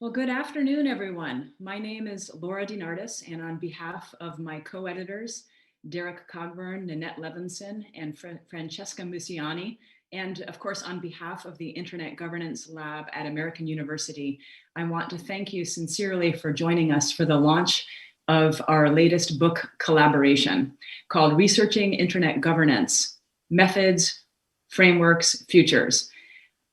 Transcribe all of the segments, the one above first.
Well, good afternoon, everyone. My name is Laura DeNardis, and on behalf of my co-editors, Derrick Cogburn, Nanette Levinson, and Francesca Musiani, and of course, on behalf of the Internet Governance Lab at American University, I want to thank you sincerely for joining us for the launch of our latest book collaboration called Researching Internet Governance: Methods, Frameworks, Futures.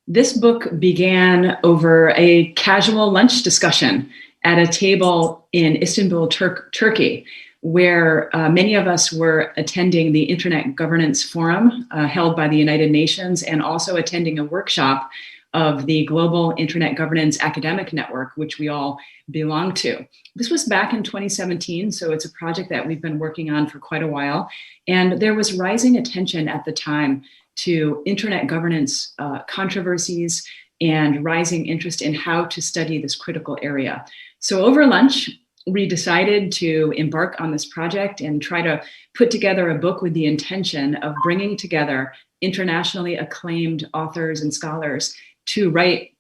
This book began over a casual lunch discussion at a table in Istanbul, Turkey, where many of us were attending the Internet Governance Forum held by the United Nations, and also attending a workshop of the Global Internet Governance Academic Network, which we all belong to. This was back in 2017, so it's a project that we've been working on for quite a while. And there was rising attention at the time to internet governance controversies and rising interest in how to study this critical area. So over lunch, we decided to embark on this project and try to put together a book with the intention of bringing together internationally acclaimed authors and scholars to write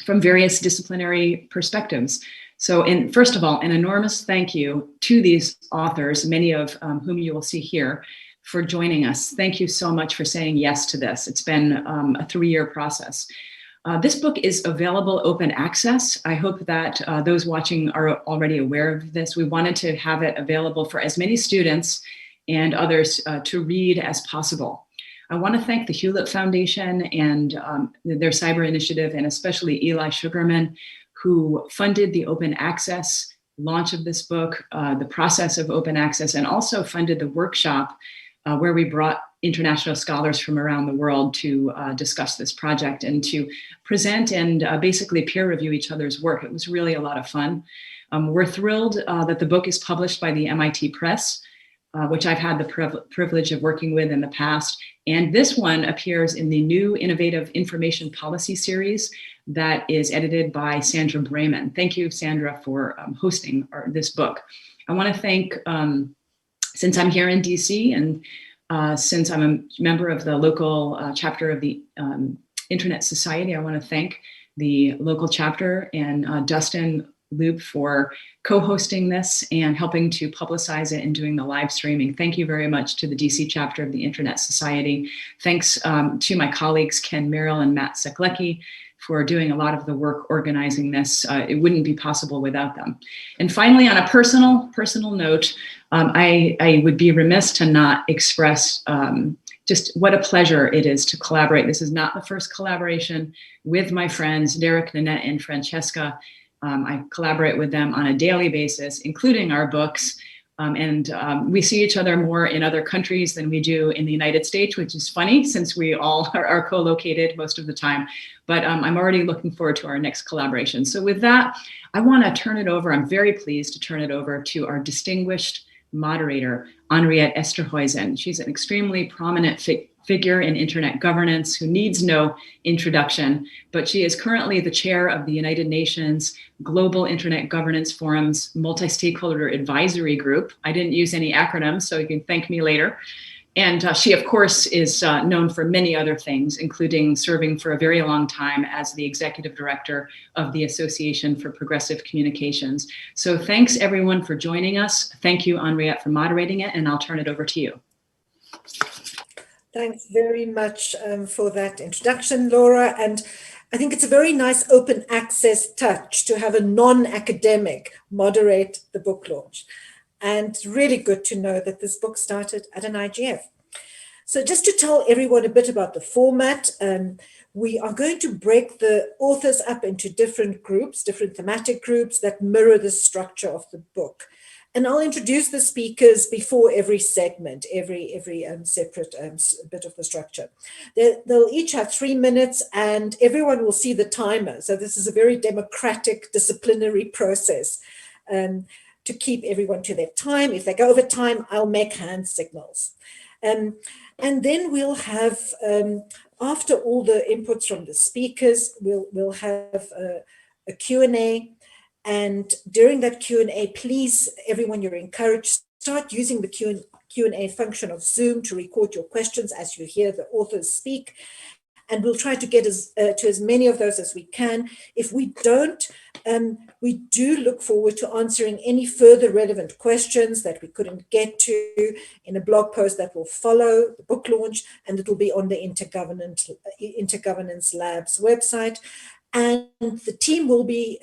from various disciplinary perspectives. So first of all, an enormous thank you to these authors, many of whom you will see here, for joining us. Thank you so much for saying yes to this. It's been a 3-year process. This book is available open access. I hope that those watching are already aware of this. We wanted to have it available for as many students and others to read as possible. I want to thank the Hewlett Foundation and their cyber initiative, and especially Eli Sugarman, who funded the open access launch of this book, the process of open access, and also funded the workshop where we brought international scholars from around the world to discuss this project and to present and basically peer review each other's work. It was really a lot of fun. We're thrilled that the book is published by the MIT Press, which I've had the privilege of working with in the past. And this one appears in the new Innovative Information Policy series that is edited by Sandra Braman. Thank you, Sandra, for hosting this book. I want to thank, since I'm here in DC and since I'm a member of the local chapter of the Internet Society, I want to thank the local chapter and Dustin Loop for co-hosting this and helping to publicize it and doing the live streaming. Thank you very much to the DC chapter of the Internet Society. Thanks to my colleagues, Ken Merrill and Matt Seklecki, for doing a lot of the work organizing this. It wouldn't be possible without them. And finally, on a personal note, I would be remiss to not express just what a pleasure it is to collaborate. This is not the first collaboration with my friends, Derrick, Nanette, and Francesca. I collaborate with them on a daily basis, including our books. We see each other more in other countries than we do in the United States, which is funny since we all are co-located most of the time. But I'm already looking forward to our next collaboration. So with that, I want to turn it over. I'm very pleased to turn it over to our distinguished moderator, Anriette Esterhuysen. She's an extremely prominent figure in internet governance who needs no introduction, but she is currently the chair of the United Nations Global Internet Governance Forum's Multi-Stakeholder Advisory Group. I didn't use any acronyms, so you can thank me later. And she, of course, is known for many other things, including serving for a very long time as the executive director of the Association for Progressive Communications. So thanks, everyone, for joining us. Thank you, Anriette, for moderating it, and I'll turn it over to you. Thanks very much for that introduction, Laura. And I think it's a very nice open access touch to have a non-academic moderate the book launch. And it's really good to know that this book started at an IGF. So just to tell everyone a bit about the format, we are going to break the authors up into different groups, different thematic groups that mirror the structure of the book. And I'll introduce the speakers before every segment, every separate bit of the structure. They'll each have 3 minutes and everyone will see the timer. So this is a very democratic disciplinary process to keep everyone to their time. If they go over time, I'll make hand signals. And then we'll have, after all the inputs from the speakers, we'll have a Q&A. And during that Q&A, please, everyone, you're encouraged, start using the Q&A function of Zoom to record your questions as you hear the authors speak. and we'll try to get to as many of those as we can. If we don't, we do look forward to answering any further relevant questions that we couldn't get to in a blog post that will follow the book launch, and it will be on the Intergovernance Lab's website. And the team will be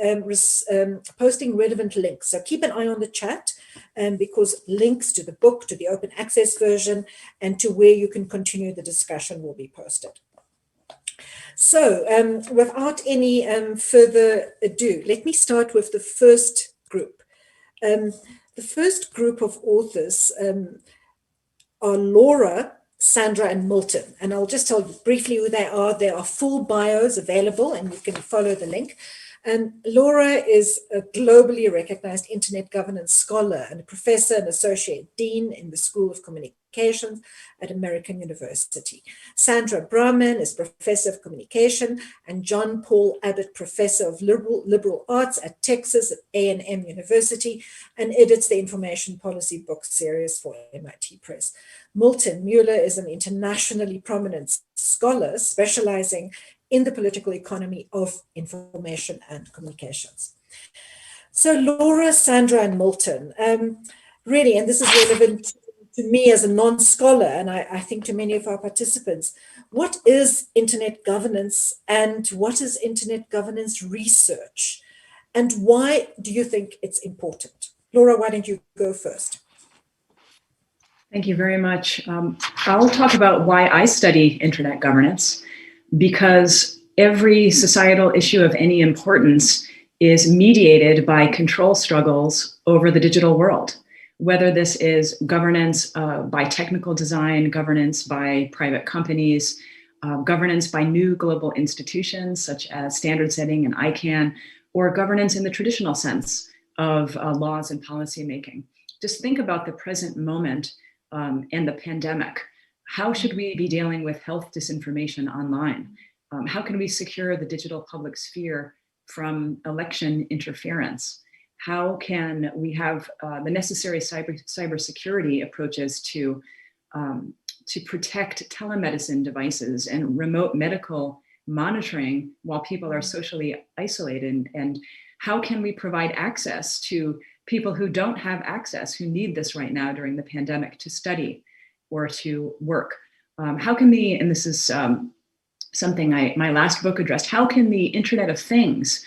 posting relevant links. So keep an eye on the chat, because links to the book, to the open access version, and to where you can continue the discussion will be posted. So without any further ado, let me start with the first group. The first group of authors are Laura, Sandra, and Milton. And I'll just tell you briefly who they are. There are full bios available, and you can follow the link. Laura is a globally recognized internet governance scholar and a professor and associate dean in the School of Communications at American University. Sandra Braman is professor of communication, and John Paul Abbott professor of liberal arts at Texas at A&M University, and edits the information policy book series for MIT Press. Milton Mueller is an internationally prominent scholar specializing in the political economy of information and communications. So Laura, Sandra, and Milton, really, and this is relevant to me as a non-scholar, and I think to many of our participants, what is internet governance and what is internet governance research? And why do you think it's important? Laura, why don't you go first? Thank you very much. I'll talk about why I study internet governance, because every societal issue of any importance is mediated by control struggles over the digital world, whether this is governance by technical design, governance by private companies, governance by new global institutions such as standard setting and ICANN, or governance in the traditional sense of laws and policy making. Just think about the present moment and the pandemic. How should we be dealing with health disinformation online? How can we secure the digital public sphere from election interference? How can we have the necessary cybersecurity approaches to protect telemedicine devices and remote medical monitoring while people are socially isolated? And how can we provide access to people who don't have access, who need this right now during the pandemic to study or to work? How can and this is something my last book addressed, how can the Internet of Things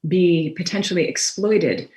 be potentially exploited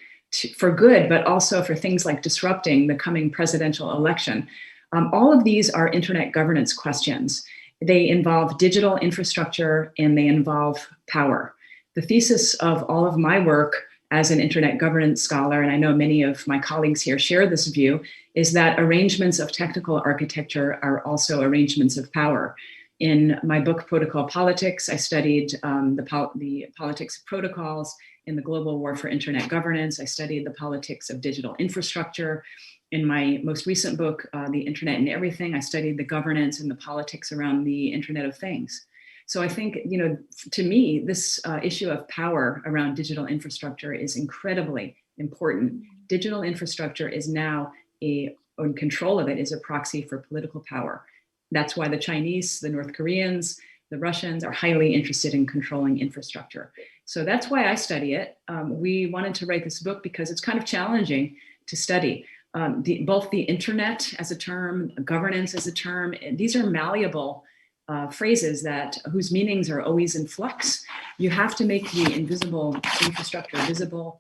for good, but also for things like disrupting the coming presidential election? All of these are internet governance questions. They involve digital infrastructure and they involve power. The thesis of all of my work as an internet governance scholar, and I know many of my colleagues here share this view, is that arrangements of technical architecture are also arrangements of power. In my book, Protocol Politics, I studied the politics of protocols. In the global war for internet governance, I studied the politics of digital infrastructure. In my most recent book, The Internet and Everything, I studied the governance and the politics around the Internet of Things. So I think, to me, this issue of power around digital infrastructure is incredibly important. Digital infrastructure is now and control of it is a proxy for political power. That's why the Chinese, the North Koreans, the Russians are highly interested in controlling infrastructure. So that's why I study it. We wanted to write this book because it's kind of challenging to study. Both the internet as a term, governance as a term, these are malleable phrases whose meanings are always in flux. You have to make the invisible infrastructure visible.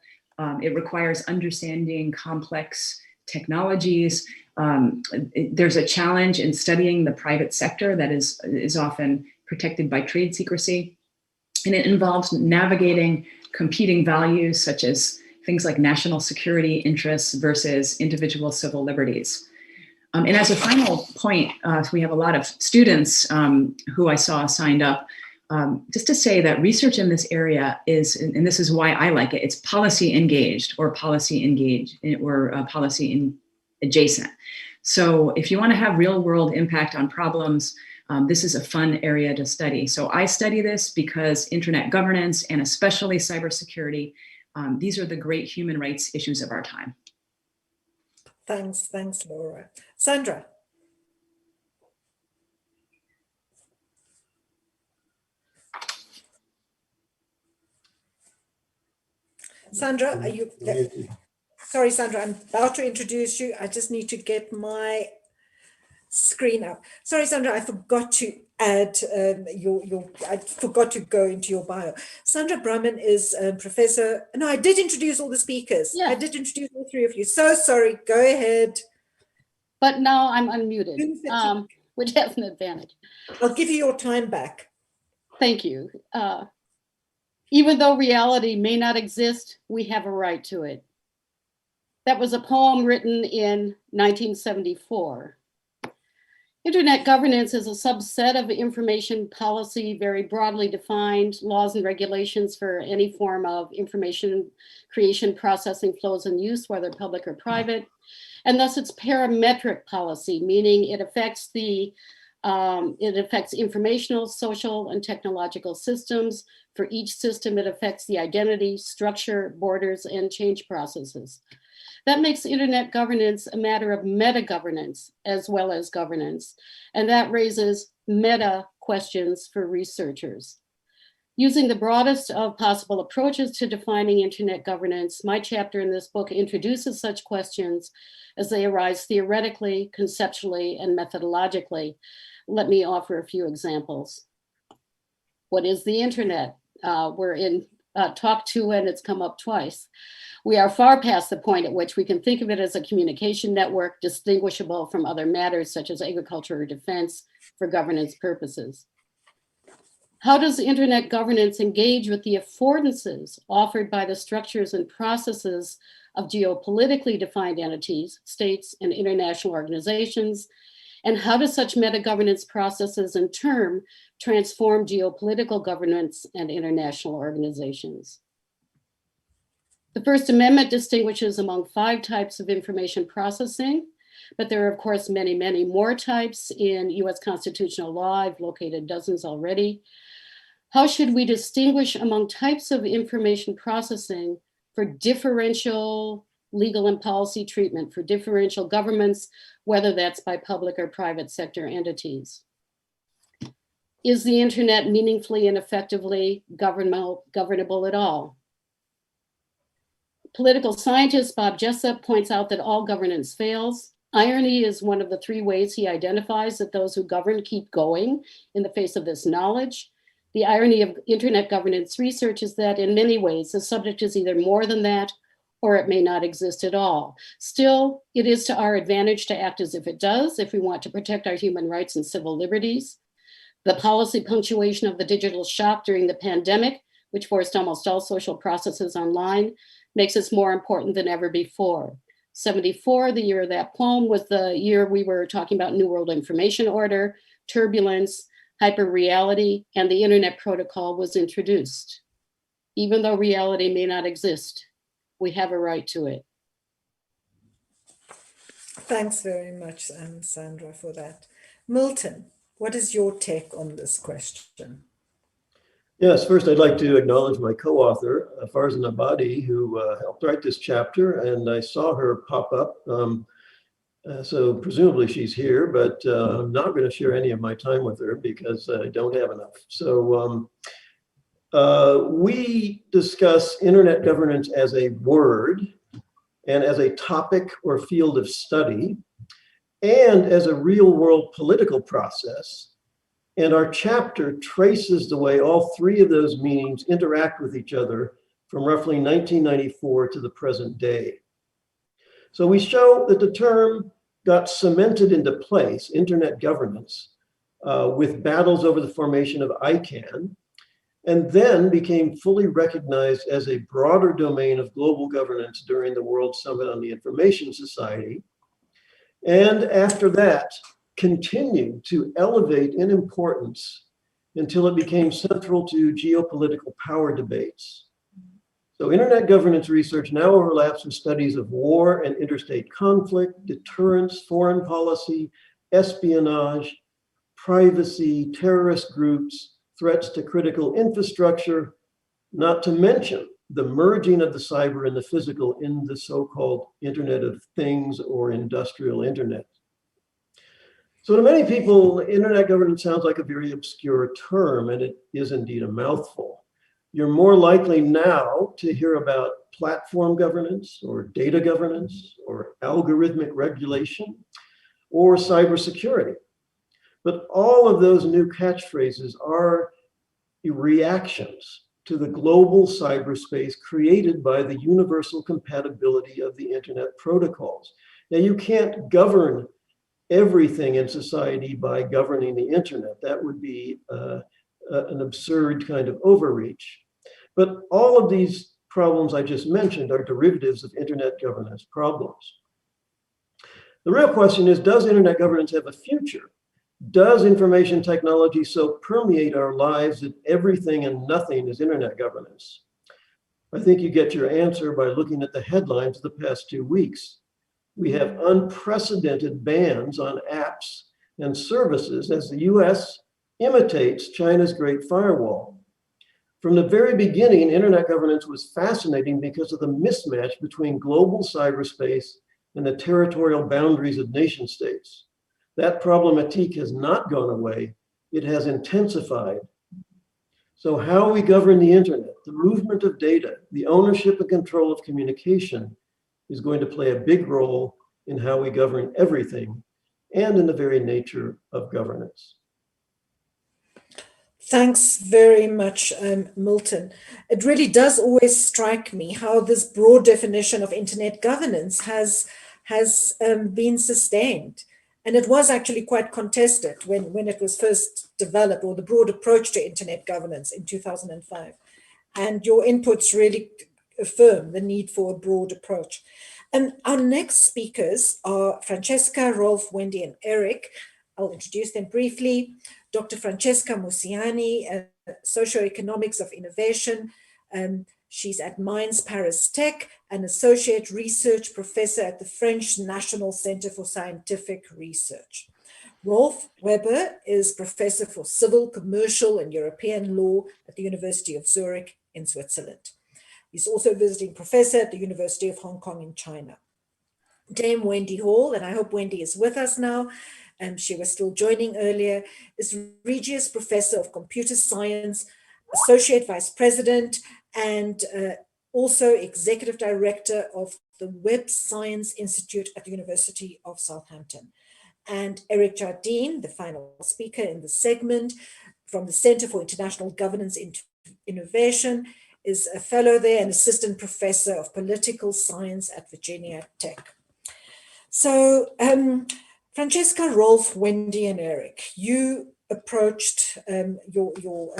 It requires understanding complex technologies. There's a challenge in studying the private sector that is often protected by trade secrecy. And it involves navigating competing values such as things like national security interests versus individual civil liberties. And as a final point, we have a lot of students who I saw signed up, just to say that research in this area is, and this is why I like it, it's policy engaged or policy adjacent. So if you want to have real world impact on problems, this is a fun area to study. So I study this because internet governance and especially cybersecurity, these are the great human rights issues of our time. Thanks, Laura. Sandra. Sandra, are you? Sorry, Sandra, I'm about to introduce you. I just need to get my screen up. Sorry, Sandra, I forgot to add I forgot to go into your bio. Sandra Braman is a professor. No, I did introduce all the speakers. Yeah. I did introduce all three of you. So sorry, go ahead. But now I'm unmuted, which has an advantage. I'll give you your time back. Thank you. Even though reality may not exist, we have a right to it. That was a poem written in 1974. Internet governance is a subset of information policy, very broadly defined, laws and regulations for any form of information creation, processing, flows, and use, whether public or private. And thus it's parametric policy, meaning it affects informational, social, and technological systems. For each system, it affects the identity, structure, borders, and change processes. That makes internet governance a matter of meta-governance as well as governance. And that raises meta questions for researchers. Using the broadest of possible approaches to defining internet governance, my chapter in this book introduces such questions as they arise theoretically, conceptually, and methodologically. Let me offer a few examples. What is the internet? We're in talk 2 and it's come up twice. We are far past the point at which we can think of it as a communication network distinguishable from other matters such as agriculture or defense for governance purposes. How does internet governance engage with the affordances offered by the structures and processes of geopolitically defined entities, states, and international organizations? And how do such meta-governance processes in turn transform geopolitical governance and international organizations? The First Amendment distinguishes among 5 types of information processing, but there are, of course, many, many more types in US constitutional law. I've located dozens already. How should we distinguish among types of information processing for differential legal and policy treatment, for differential governments, whether that's by public or private sector entities? Is the internet meaningfully and effectively governable at all? Political scientist Bob Jessup points out that all governance fails. Irony is one of the 3 ways he identifies that those who govern keep going in the face of this knowledge. The irony of internet governance research is that in many ways, the subject is either more than that, or it may not exist at all. Still, it is to our advantage to act as if it does, if we want to protect our human rights and civil liberties. The policy punctuation of the digital shock during the pandemic, which forced almost all social processes online, makes us more important than ever before. 74, the year of that poem, was the year we were talking about New World Information Order, turbulence, hyperreality, and the internet protocol was introduced. Even though reality may not exist, we have a right to it. Thanks very much, Sandra, for that. Milton, what is your take on this question? Yes, first I'd like to acknowledge my co-author, Farzan Abadi, who helped write this chapter, and I saw her pop up. So presumably she's here, but I'm not going to share any of my time with her because I don't have enough. So we discuss internet governance as a word and as a topic or field of study and as a real world political process. And our chapter traces the way all 3 of those meanings interact with each other from roughly 1994 to the present day. So we show that the term got cemented into place, internet governance, with battles over the formation of ICANN, and then became fully recognized as a broader domain of global governance during the World Summit on the Information Society. And after that, continued to elevate in importance until it became central to geopolitical power debates. So internet governance research now overlaps with studies of war and interstate conflict, deterrence, foreign policy, espionage, privacy, terrorist groups, threats to critical infrastructure, not to mention the merging of the cyber and the physical in the so-called Internet of Things or industrial internet. So to many people, internet governance sounds like a very obscure term, and it is indeed a mouthful. You're more likely now to hear about platform governance or data governance or algorithmic regulation or cybersecurity. But all of those new catchphrases are reactions to the global cyberspace created by the universal compatibility of the internet protocols. Now, you can't govern everything in society by governing the internet. That would be an absurd kind of overreach. But all of these problems I just mentioned are derivatives of internet governance problems. The real question is, does internet governance have a future? Does information technology so permeate our lives that everything and nothing is internet governance? I think you get your answer by looking at the headlines of the past 2 weeks. We have unprecedented bans on apps and services as the US imitates China's Great Firewall. From the very beginning, internet governance was fascinating because of the mismatch between global cyberspace and the territorial boundaries of nation states. That problematique has not gone away, it has intensified. So how we govern the internet, the movement of data, the ownership and control of communication is going to play a big role in how we govern everything and in the very nature of governance. Thanks very much, Milton. It really does always strike me how this broad definition of internet governance has been sustained. And it was actually quite contested when it was first developed, or the broad approach to internet governance in 2005. And your inputs really affirm the need for a broad approach. And our next speakers are Francesca, Rolf, Wendy, and Eric. I'll introduce them briefly. Dr. Francesca Musianipecial, Socioeconomics of Innovation. She's at Mainz Paris Tech, an associate research professor at the French National Center for Scientific Research. Rolf Oever is professor for civil, commercial, and European law at the University of Zurich in Switzerland. He's also visiting professor at the University of Hong Kong in China. Dame Wendy Hall, and I hope Wendy is with us now, she was still joining earlier, is Regius Professor of Computer Science, Associate Vice President, and also Executive Director of the Web Science Institute at the University of Southampton. And Eric Jardine, the final speaker in the segment, from the Center for International Governance and Innovation, is a fellow there and assistant professor of political science at Virginia Tech. So, Francesca, Rolf, Wendy, and Eric, you approached your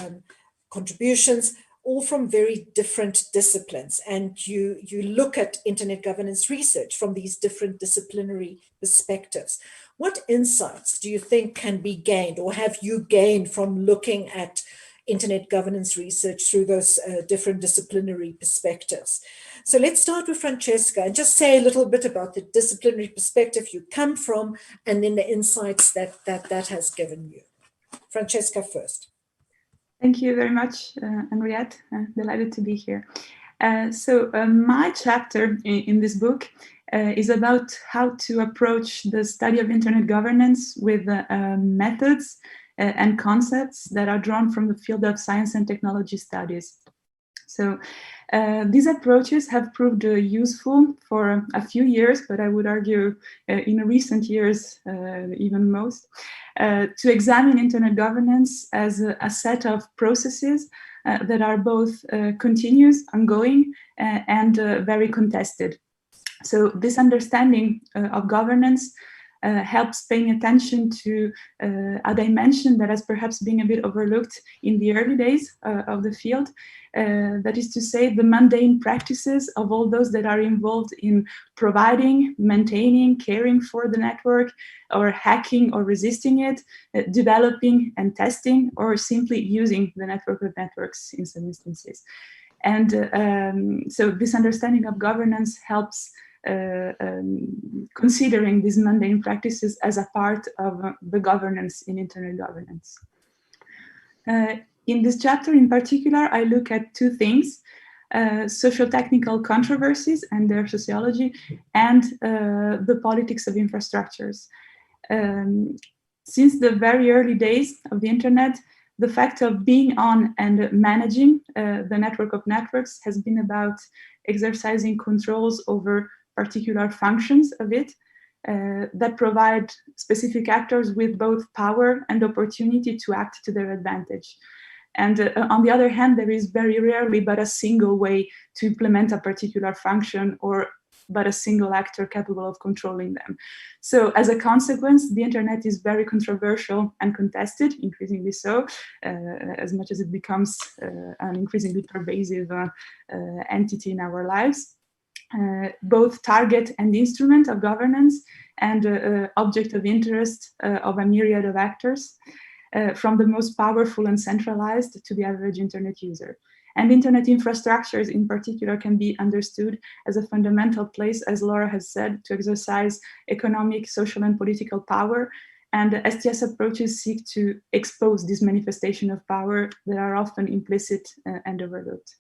contributions all from very different disciplines, and you look at internet governance research from these different disciplinary perspectives. What insights do you think can be gained, or have you gained from looking at internet governance research through those different disciplinary perspectives? So let's start with Francesca and just say a little bit about the disciplinary perspective you come from, and then the insights that has given you. Francesca first. Thank you very much, Anriette. Delighted to be here. So my chapter in this book is about how to approach the study of internet governance with methods and concepts that are drawn from the field of science and technology studies. So these approaches have proved useful for a few years, but I would argue in recent years, even most, to examine internet governance as a set of processes that are both continuous, ongoing, and very contested. So this understanding of governance helps paying attention to a dimension that has perhaps been a bit overlooked in the early days of the field. That is to say, the mundane practices of all those that are involved in providing, maintaining, caring for the network, or hacking or resisting it, developing and testing, or simply using the network of networks in some instances. And so this understanding of governance helps considering these mundane practices as a part of the governance in internet governance. In this chapter in particular, I look at two things: social-technical controversies and their sociology, and the politics of infrastructures. Since the very early days of the internet, the fact of being on and managing the network of networks has been about exercising controls over particular functions of it that provide specific actors with both power and opportunity to act to their advantage. And on the other hand, there is very rarely but a single way to implement a particular function, or but a single actor capable of controlling them. So as a consequence, the internet is very controversial and contested, increasingly so, as much as it becomes an increasingly pervasive entity in our lives. Both target and instrument of governance, and object of interest of a myriad of actors, from the most powerful and centralized to the average internet user. And internet infrastructures in particular can be understood as a fundamental place, as Laura has said, to exercise economic, social, and political power. And STS approaches seek to expose this manifestation of power that are often implicit and overlooked.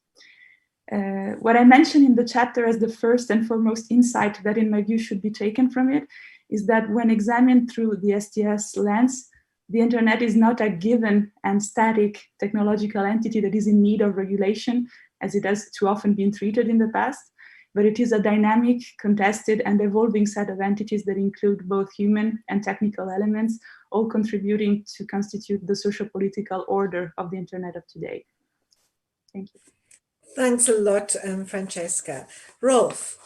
What I mentioned in the chapter as the first and foremost insight that in my view should be taken from it is that when examined through the STS lens, the internet is not a given and static technological entity that is in need of regulation, as it has too often been treated in the past, but it is a dynamic, contested, and evolving set of entities that include both human and technical elements, all contributing to constitute the social-political order of the internet of today. Thank you. Thanks a lot, Francesca. Rolf.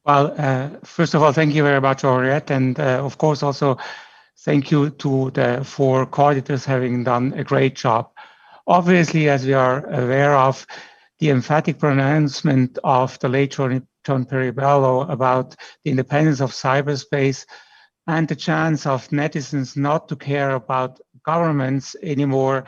Well, first of all, thank you very much, Anriette, and of course also thank you to the 4 co-editors having done a great job. Obviously, as we are aware of, the emphatic pronouncement of the late John Peribello about the independence of cyberspace and the chance of netizens not to care about governments anymore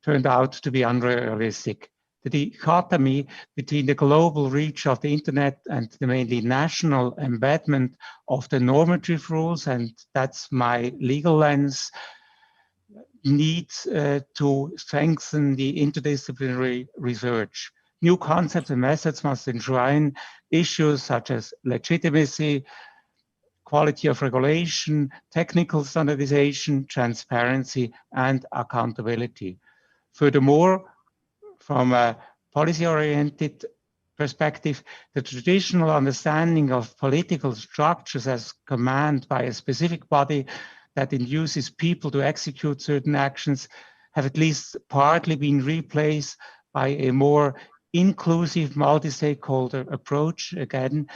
turned out to be unrealistic. The dichotomy between the global reach of the internet and the mainly national embedment of the normative rules, and that's my legal lens, needs to strengthen the interdisciplinary research. New concepts and methods must enshrine issues such as legitimacy, quality of regulation, technical standardization, transparency, and accountability. Furthermore, from a policy-oriented perspective, the traditional understanding of political structures as command by a specific body that induces people to execute certain actions have at least partly been replaced by a more inclusive multi-stakeholder approach, again,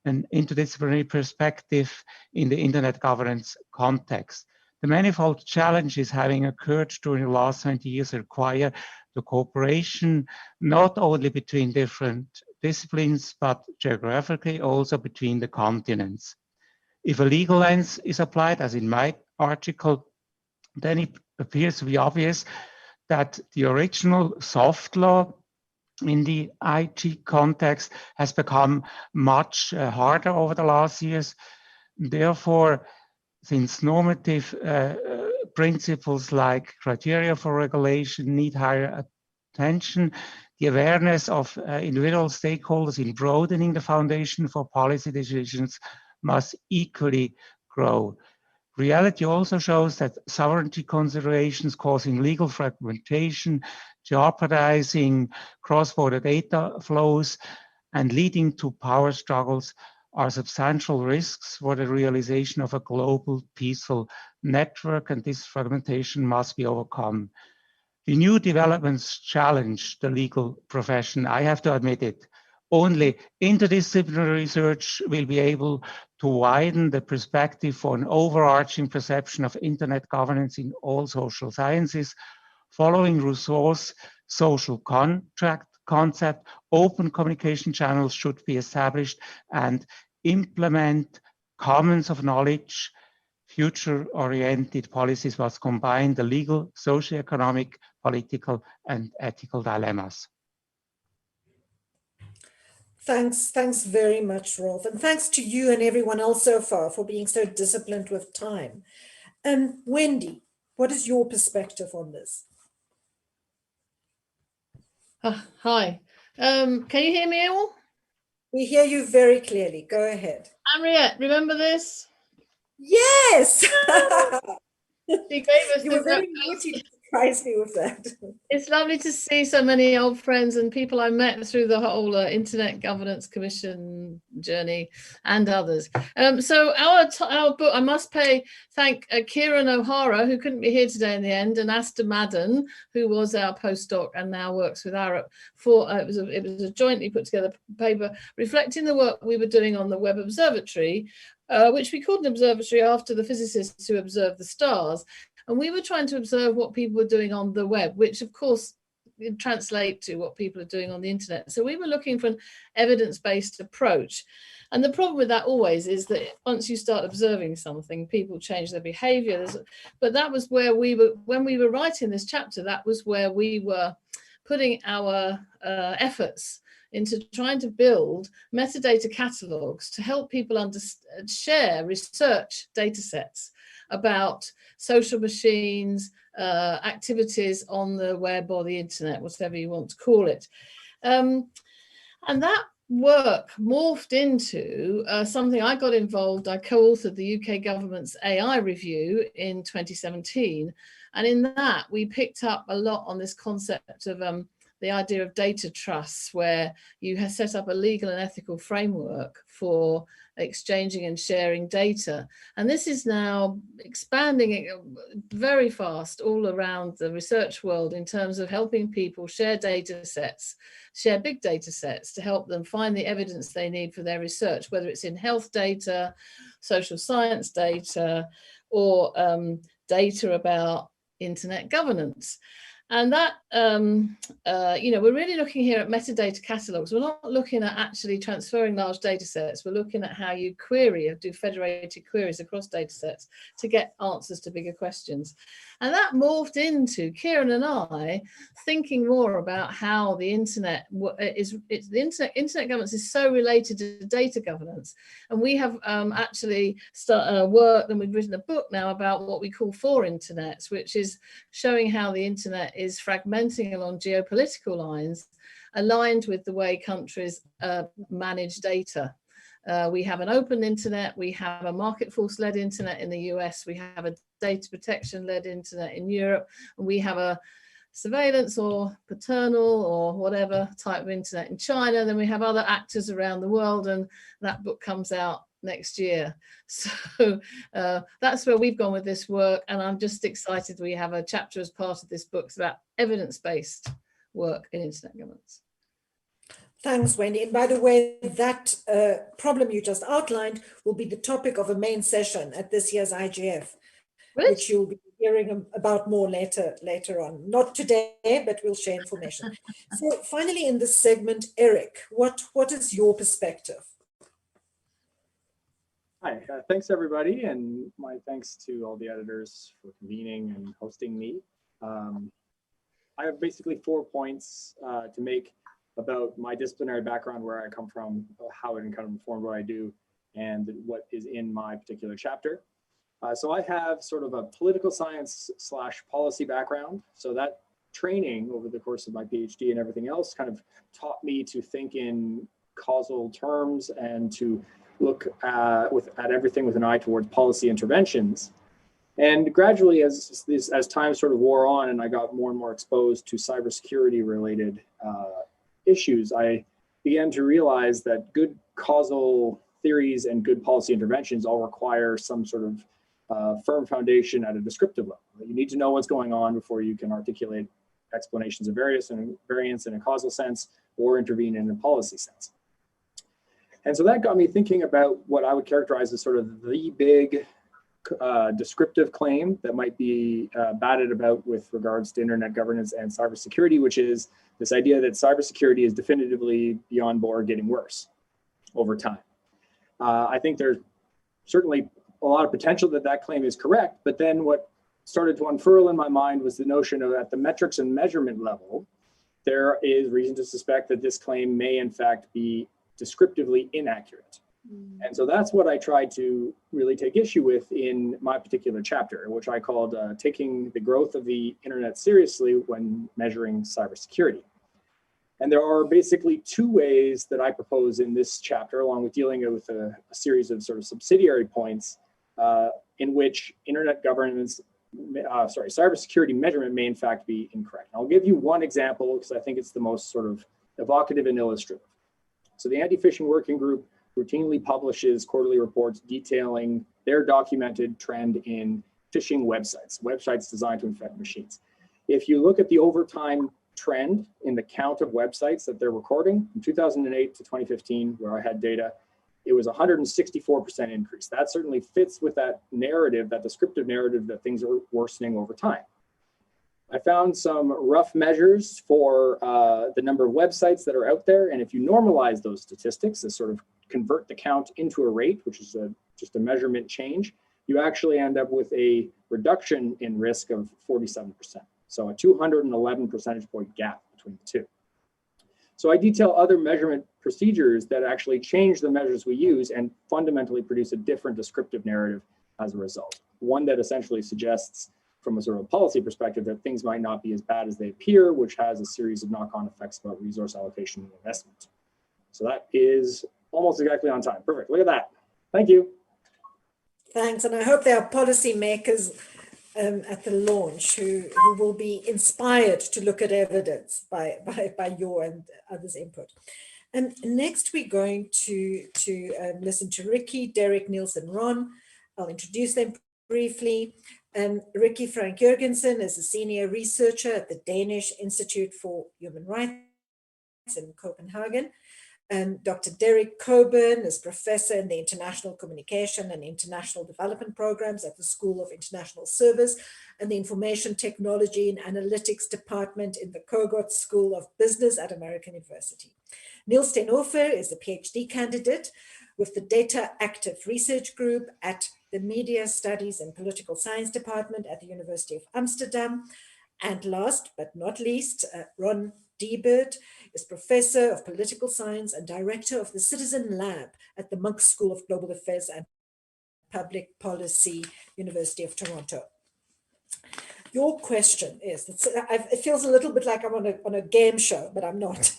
an interdisciplinary perspective in the internet governance context. The manifold challenges having occurred during the last 20 years require the cooperation not only between different disciplines, but geographically also between the continents. If a legal lens is applied, as in my article, then it appears to be obvious that the original soft law in the IT context has become much harder over the last years. Therefore, since normative principles like criteria for regulation need higher attention, the awareness of individual stakeholders in broadening the foundation for policy decisions must equally grow. Reality also shows that sovereignty considerations causing legal fragmentation, jeopardizing cross-border data flows, and leading to power struggles are substantial risks for the realization of a global peaceful network, and this fragmentation must be overcome. The new developments challenge the legal profession. I have to admit it. Only interdisciplinary research will be able to widen the perspective for an overarching perception of internet governance in all social sciences. Following Rousseau's social contract concept, open communication channels should be established and implement commons of knowledge. Future-oriented policies must combine the legal, socio-economic, political, and ethical dilemmas. Thanks very much, Rolf. And thanks to you and everyone else so far for being so disciplined with time. Wendy, what is your perspective on this? Hi. Can you hear me all? We hear you very clearly. Go ahead. Anriette, remember this? Yes! She gave us You were very naughty to surprise me with that. It's lovely to see so many old friends and people I met through the whole Internet Governance Commission journey and others. So our book, I must thank Kieron O'Hara, who couldn't be here today in the end, and Asta Madden, who was our postdoc and now works with Arup. It was a jointly put together paper reflecting the work we were doing on the Webb Observatory, which we called an observatory after the physicists who observed the stars. And we were trying to observe what people were doing on the web, which of course translate to what people are doing on the internet. So we were looking for an evidence-based approach. And the problem with that always is that once you start observing something, people change their behavior. But that was where we were, when we were writing this chapter, that was where we were putting our efforts into trying to build metadata catalogs to help people share research data sets about social machines, activities on the web or the internet, whatever you want to call it. And that work morphed into something I got involved. I co-authored the UK government's AI review in 2017. And in that, we picked up a lot on this concept of the idea of data trusts, where you have set up a legal and ethical framework for exchanging and sharing data. And this is now expanding very fast all around the research world in terms of helping people share data sets, share big data sets to help them find the evidence they need for their research, whether it's in health data, social science data, or data about internet governance. And that, we're really looking here at metadata catalogs. We're not looking at actually transferring large data sets. We're looking at how you query or do federated queries across data sets to get answers to bigger questions. And that morphed into Kieron and I thinking more about how the internet internet governance is so related to data governance. And we have actually worked, and we've written a book now about what we call 4 internets, which is showing how the internet is fragmenting along geopolitical lines, aligned with the way countries manage data. We have an open internet, we have a market force-led internet in the US, we have a data protection-led internet in Europe, and we have a surveillance or paternal or whatever type of internet in China. Then we have other actors around the world, and that book comes out next year. So that's where we've gone with this work, and I'm just excited we have a chapter as part of this book about evidence-based work in internet governance. Thanks, Wendy. And by the way, that problem you just outlined will be the topic of a main session at this year's IGF, which you'll be hearing about more later on. Not today, but we'll share information. So finally, in this segment, Eric, what is your perspective? Hi, thanks everybody, and my thanks to all the editors for convening and hosting me. I have basically 4 points to make about my disciplinary background, where I come from, how it kind of informed what I do, and what is in my particular chapter. So I have sort of a political science / policy background. So that training over the course of my PhD and everything else kind of taught me to think in causal terms and to look at everything with an eye towards policy interventions. And gradually, as time sort of wore on and I got more and more exposed to cybersecurity related issues, I began to realize that good causal theories and good policy interventions all require some sort of firm foundation at a descriptive level. You need to know what's going on before you can articulate explanations of variance in a causal sense or intervene in a policy sense. And so that got me thinking about what I would characterize as sort of the big descriptive claim that might be batted about with regards to internet governance and cybersecurity, which is this idea that cybersecurity is definitively beyond board getting worse over time. I think there's certainly a lot of potential that that claim is correct, but then what started to unfurl in my mind was the notion of at the metrics and measurement level, there is reason to suspect that this claim may in fact be descriptively inaccurate. And so that's what I tried to really take issue with in my particular chapter, which I called taking the growth of the internet seriously when measuring cybersecurity. And there are basically 2 ways that I propose in this chapter, along with dealing with a series of sort of subsidiary points in which internet governance cybersecurity measurement may in fact be incorrect. I'll give you one example because I think it's the most sort of evocative and illustrative. So the Anti-Phishing Working Group routinely publishes quarterly reports detailing their documented trend in phishing websites designed to infect machines. If you look at the overtime trend in the count of websites that they're recording from 2008 to 2015, where I had data, it was 164% increase. That certainly fits with that narrative, that descriptive narrative that things are worsening over time. I found some rough measures for the number of websites that are out there. And if you normalize those statistics to sort of convert the count into a rate, which is just a measurement change, you actually end up with a reduction in risk of 47%. So a 211 percentage point gap between the two. So I detail other measurement procedures that actually change the measures we use and fundamentally produce a different descriptive narrative as a result. One that essentially suggests from a sort of policy perspective that things might not be as bad as they appear, which has a series of knock-on effects about resource allocation and investment. So that is almost exactly on time. Perfect, look at that. Thank you. Thanks, and I hope there are policymakers at the launch who will be inspired to look at evidence by your and others' input. And next we're going to listen to Rikke, Derrick, Niels, and Ron. I'll introduce them briefly. Rikke Frank Jørgensen is a senior researcher at the Danish Institute for Human Rights in Copenhagen. Dr. Derrick Cogburn is professor in the International Communication and International Development Programs at the School of International Service and the Information Technology and Analytics Department in the Kogod School of Business at American University. Niels Oever is a PhD candidate with the Data Active Research Group at the Media Studies and Political Science Department at the University of Amsterdam. And last but not least, Ron Deibert is Professor of Political Science and Director of the Citizen Lab at the Munk School of Global Affairs and Public Policy, University of Toronto. Your question is, it feels a little bit like I'm on a game show, but I'm not.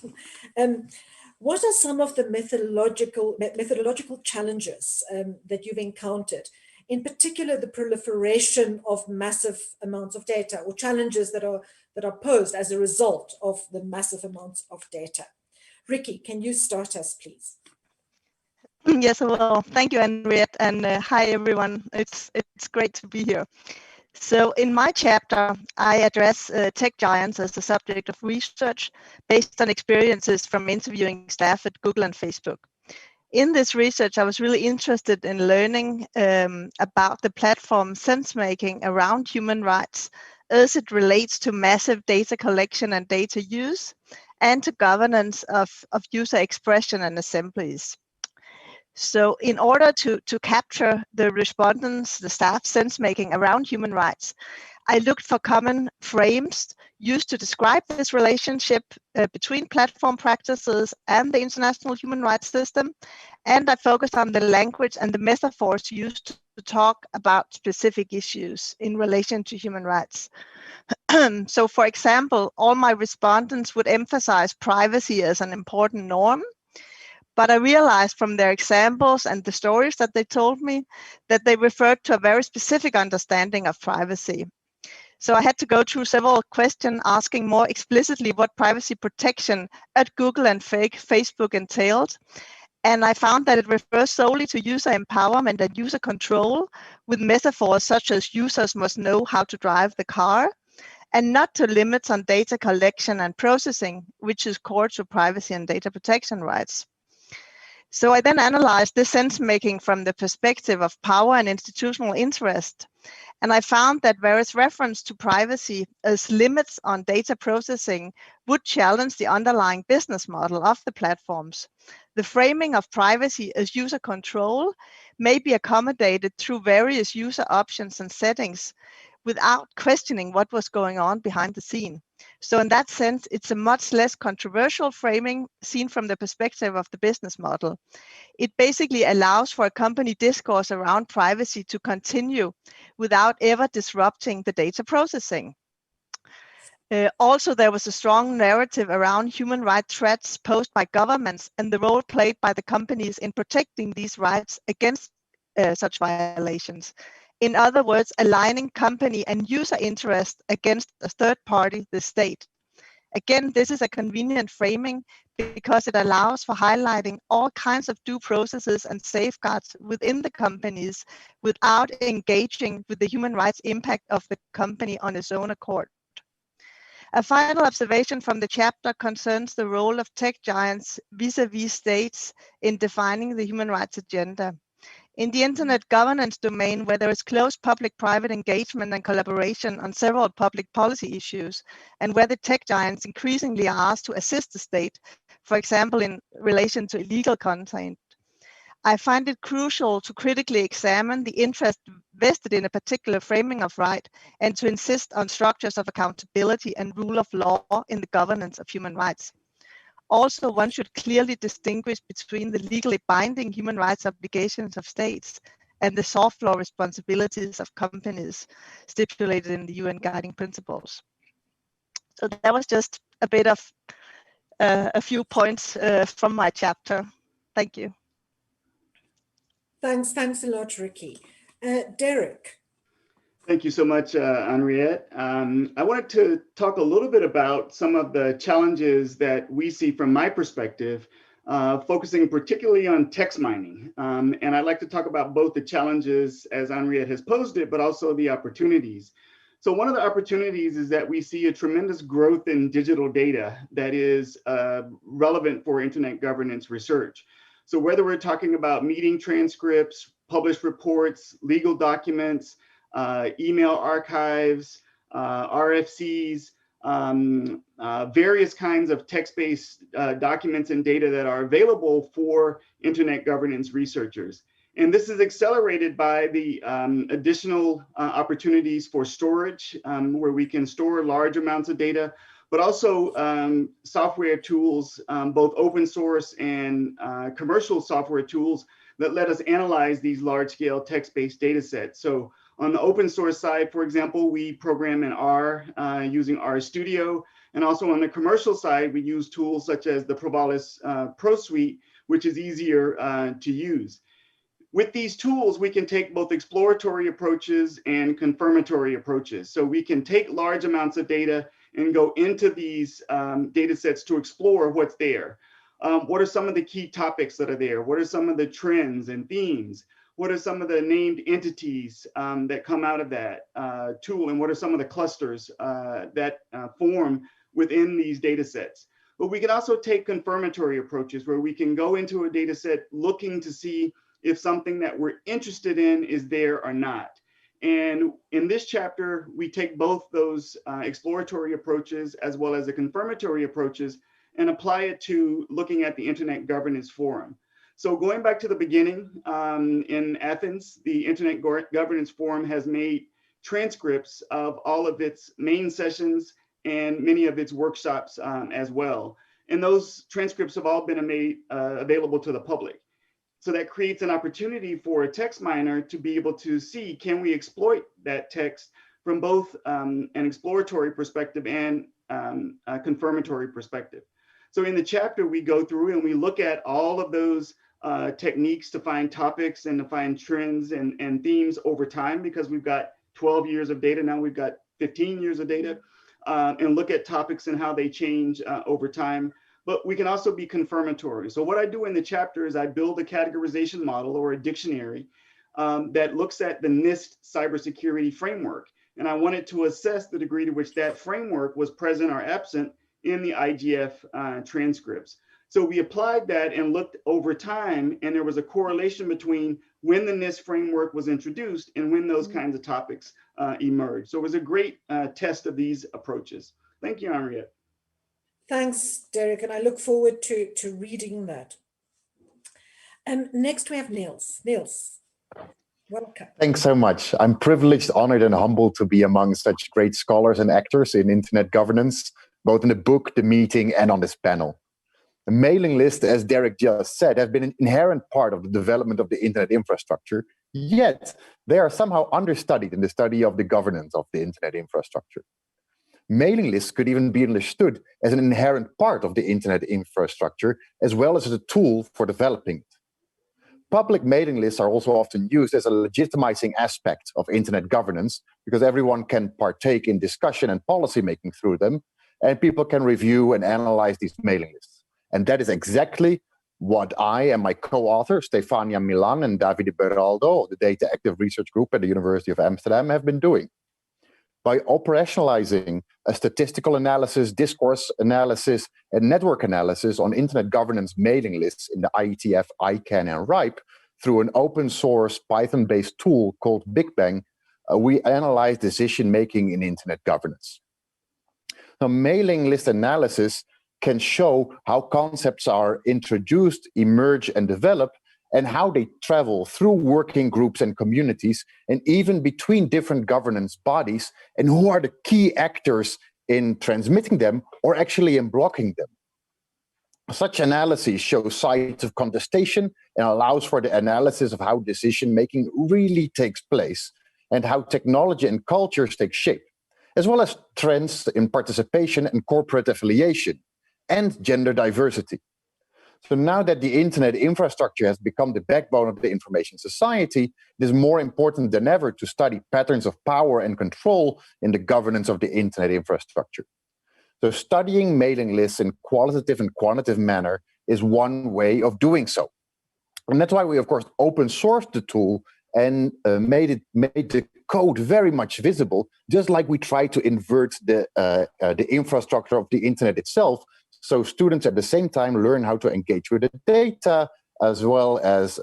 What are some of the methodological challenges that you've encountered? In particular, the proliferation of massive amounts of data, or challenges that are posed as a result of the massive amounts of data. Rikke, can you start us, please? Yes, well, thank you, Anriette, and hi, everyone. It's great to be here. So in my chapter, I address tech giants as the subject of research based on experiences from interviewing staff at Google and Facebook. In this research, I was really interested in learning about the platform sense-making around human rights as it relates to massive data collection and data use, and to governance of user expression and assemblies. So in order to capture the respondents, the staff sense-making around human rights, I looked for common frames used to describe this relationship between platform practices and the international human rights system. And I focused on the language and the metaphors used to talk about specific issues in relation to human rights. So for example, all my respondents would emphasize privacy as an important norm. But I realized from their examples and the stories that they told me that they referred to a very specific understanding of privacy. So I had to go through several questions asking more explicitly what privacy protection at Google and Facebook entailed. And I found that it refers solely to user empowerment and user control, with metaphors such as users must know how to drive the car, and not to limits on data collection and processing, which is core to privacy and data protection rights. So I then analyzed this sense-making from the perspective of power and institutional interest. And I found that various reference to privacy as limits on data processing would challenge the underlying business model of the platforms. The framing of privacy as user control may be accommodated through various user options and settings without questioning what was going on behind the scene. So in that sense, it's a much less controversial framing seen from the perspective of the business model. It basically allows for a company discourse around privacy to continue without ever disrupting the data processing. Also, there was a strong narrative around human rights threats posed by governments and the role played by the companies in protecting these rights against such violations. In other words, aligning company and user interest against a third party, the state. Again, this is a convenient framing because it allows for highlighting all kinds of due processes and safeguards within the companies without engaging with the human rights impact of the company on its own accord. A final observation from the chapter concerns the role of tech giants vis-a-vis states in defining the human rights agenda. In the internet governance domain, where there is close public-private engagement and collaboration on several public policy issues, and where the tech giants increasingly are asked to assist the state, for example, in relation to illegal content, I find it crucial to critically examine the interest vested in a particular framing of right and to insist on structures of accountability and rule of law in the governance of human rights. Also, one should clearly distinguish between the legally binding human rights obligations of states and the soft law responsibilities of companies stipulated in the UN Guiding Principles. So that was just a bit of a few points from my chapter. Thank you. Thanks a lot, Rikke. Derrick. Thank you so much, Anriette. I wanted to talk a little bit about some of the challenges that we see from my perspective, focusing particularly on text mining. And I'd like to talk about both the challenges as Anriette has posed it, but also the opportunities. So one of the opportunities is that we see a tremendous growth in digital data that is relevant for internet governance research. So whether we're talking about meeting transcripts, published reports, legal documents, email archives, RFCs, various kinds of text-based documents and data that are available for internet governance researchers. And this is accelerated by the additional opportunities for storage, where we can store large amounts of data, but also software tools, both open source and commercial software tools that let us analyze these large-scale text-based data sets. So on the open source side, for example, we program in R using RStudio. And also on the commercial side, we use tools such as the Provalis Pro Suite, which is easier to use. With these tools, we can take both exploratory approaches and confirmatory approaches. So we can take large amounts of data and go into these data sets to explore what's there. What are some of the key topics that are there? What are some of the trends and themes? What are some of the named entities that come out of that tool? And what are some of the clusters that form within these data sets? But we can also take confirmatory approaches where we can go into a data set looking to see if something that we're interested in is there or not. And in this chapter, we take both those exploratory approaches as well as the confirmatory approaches and apply it to looking at the Internet Governance Forum. So going back to the beginning, in Athens, the Internet Governance Forum has made transcripts of all of its main sessions and many of its workshops as well. And those transcripts have all been made available to the public. So that creates an opportunity for a text miner to be able to see, can we exploit that text from both an exploratory perspective and a confirmatory perspective. So in the chapter, we go through and we look at all of those techniques to find topics and to find trends and themes over time, because we've got 12 years of data, now we've got 15 years of data, and look at topics and how they change over time. But we can also be confirmatory. So what I do in the chapter is I build a categorization model or a dictionary that looks at the NIST cybersecurity framework. And I wanted to assess the degree to which that framework was present or absent in the IGF transcripts. So we applied that and looked over time, and there was a correlation between when the NIST framework was introduced and when those kinds of topics emerged. So it was a great test of these approaches. Thank you, Anriette. Thanks, Derrick, and I look forward to reading that. Next we have Niels. Niels, welcome. Thanks so much. I'm privileged, honored, and humbled to be among such great scholars and actors in internet governance, both in the book, the meeting, and on this panel. The mailing list, as Derrick just said, has been an inherent part of the development of the internet infrastructure, yet they are somehow understudied in the study of the governance of the internet infrastructure. Mailing lists could even be understood as an inherent part of the internet infrastructure, as well as a tool for developing it. public mailing lists are also often used as a legitimizing aspect of internet governance because everyone can partake in discussion and policy making through them, and people can review and analyze these mailing lists. And that is exactly what I and my co-author, Stefania Milan and Davide Beraldo, of the Data Active Research Group at the University of Amsterdam, have been doing. By operationalizing a statistical analysis, discourse analysis, and network analysis on internet governance mailing lists in the IETF, ICANN, and RIPE through an open source Python-based tool called Big Bang, we analyze decision-making in internet governance. Now, mailing list analysis can show how concepts are introduced, emerge, and develop, and how they travel through working groups and communities, and even between different governance bodies, and who are the key actors in transmitting them or actually in blocking them. Such analysis shows sites of contestation and allows for the analysis of how decision-making really takes place and how technology and cultures take shape, as well as trends in participation and corporate affiliation and gender diversity. So now that the internet infrastructure has become the backbone of the information society, it is more important than ever to study patterns of power and control in the governance of the internet infrastructure. So studying mailing lists in qualitative and quantitative manner is one way of doing so. And that's why we, of course, open sourced the tool and made the code very much visible, just like we try to invert the infrastructure of the internet itself, so students at the same time learn how to engage with the data, as well as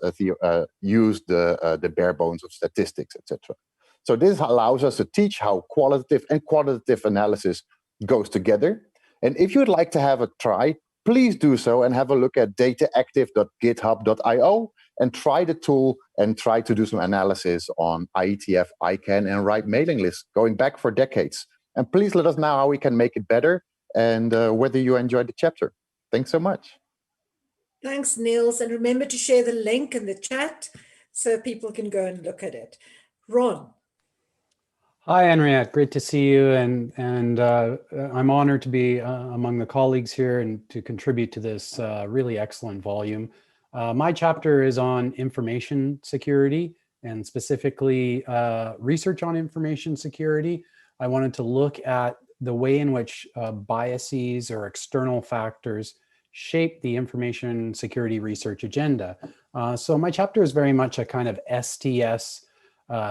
use the bare bones of statistics, etc. So this allows us to teach how qualitative and quantitative analysis goes together. And if you'd like to have a try, please do so and have a look at dataactive.github.io and try the tool and try to do some analysis on IETF, ICANN, and RIPE mailing lists going back for decades. And please let us know how we can make it better and whether you enjoyed the chapter. Thanks so much. Thanks, Niels. And remember to share the link in the chat so people can go and look at it. Ron. Hi, Anriette. Great to see you. And I'm honored to be among the colleagues here and to contribute to this really excellent volume. My chapter is on information security and specifically research on information security. I wanted to look at the way in which biases or external factors shape the information security research agenda. So my chapter is very much a kind of STS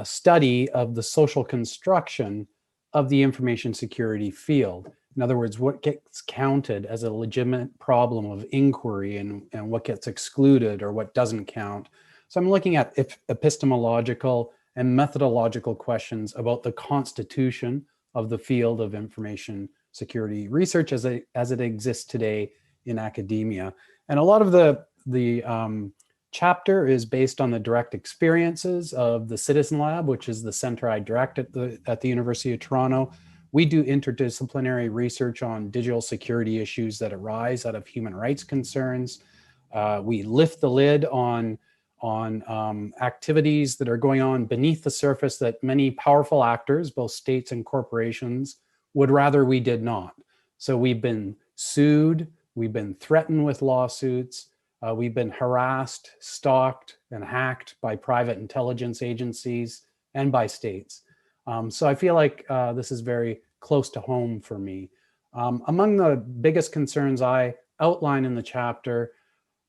study of the social construction of the information security field. In other words, what gets counted as a legitimate problem of inquiry and what gets excluded or what doesn't count. So I'm looking at epistemological and methodological questions about the constitution of the field of information security research as it exists today in academia. And a lot of the chapter is based on the direct experiences of the Citizen Lab, which is the center I direct at the University of Toronto. We do interdisciplinary research on digital security issues that arise out of human rights concerns. We lift the lid on activities that are going on beneath the surface that many powerful actors, both states and corporations, would rather we did not. So we've been sued, we've been threatened with lawsuits, we've been harassed, stalked, and hacked by private intelligence agencies and by states. So I feel like this is very close to home for me. Among the biggest concerns I outline in the chapter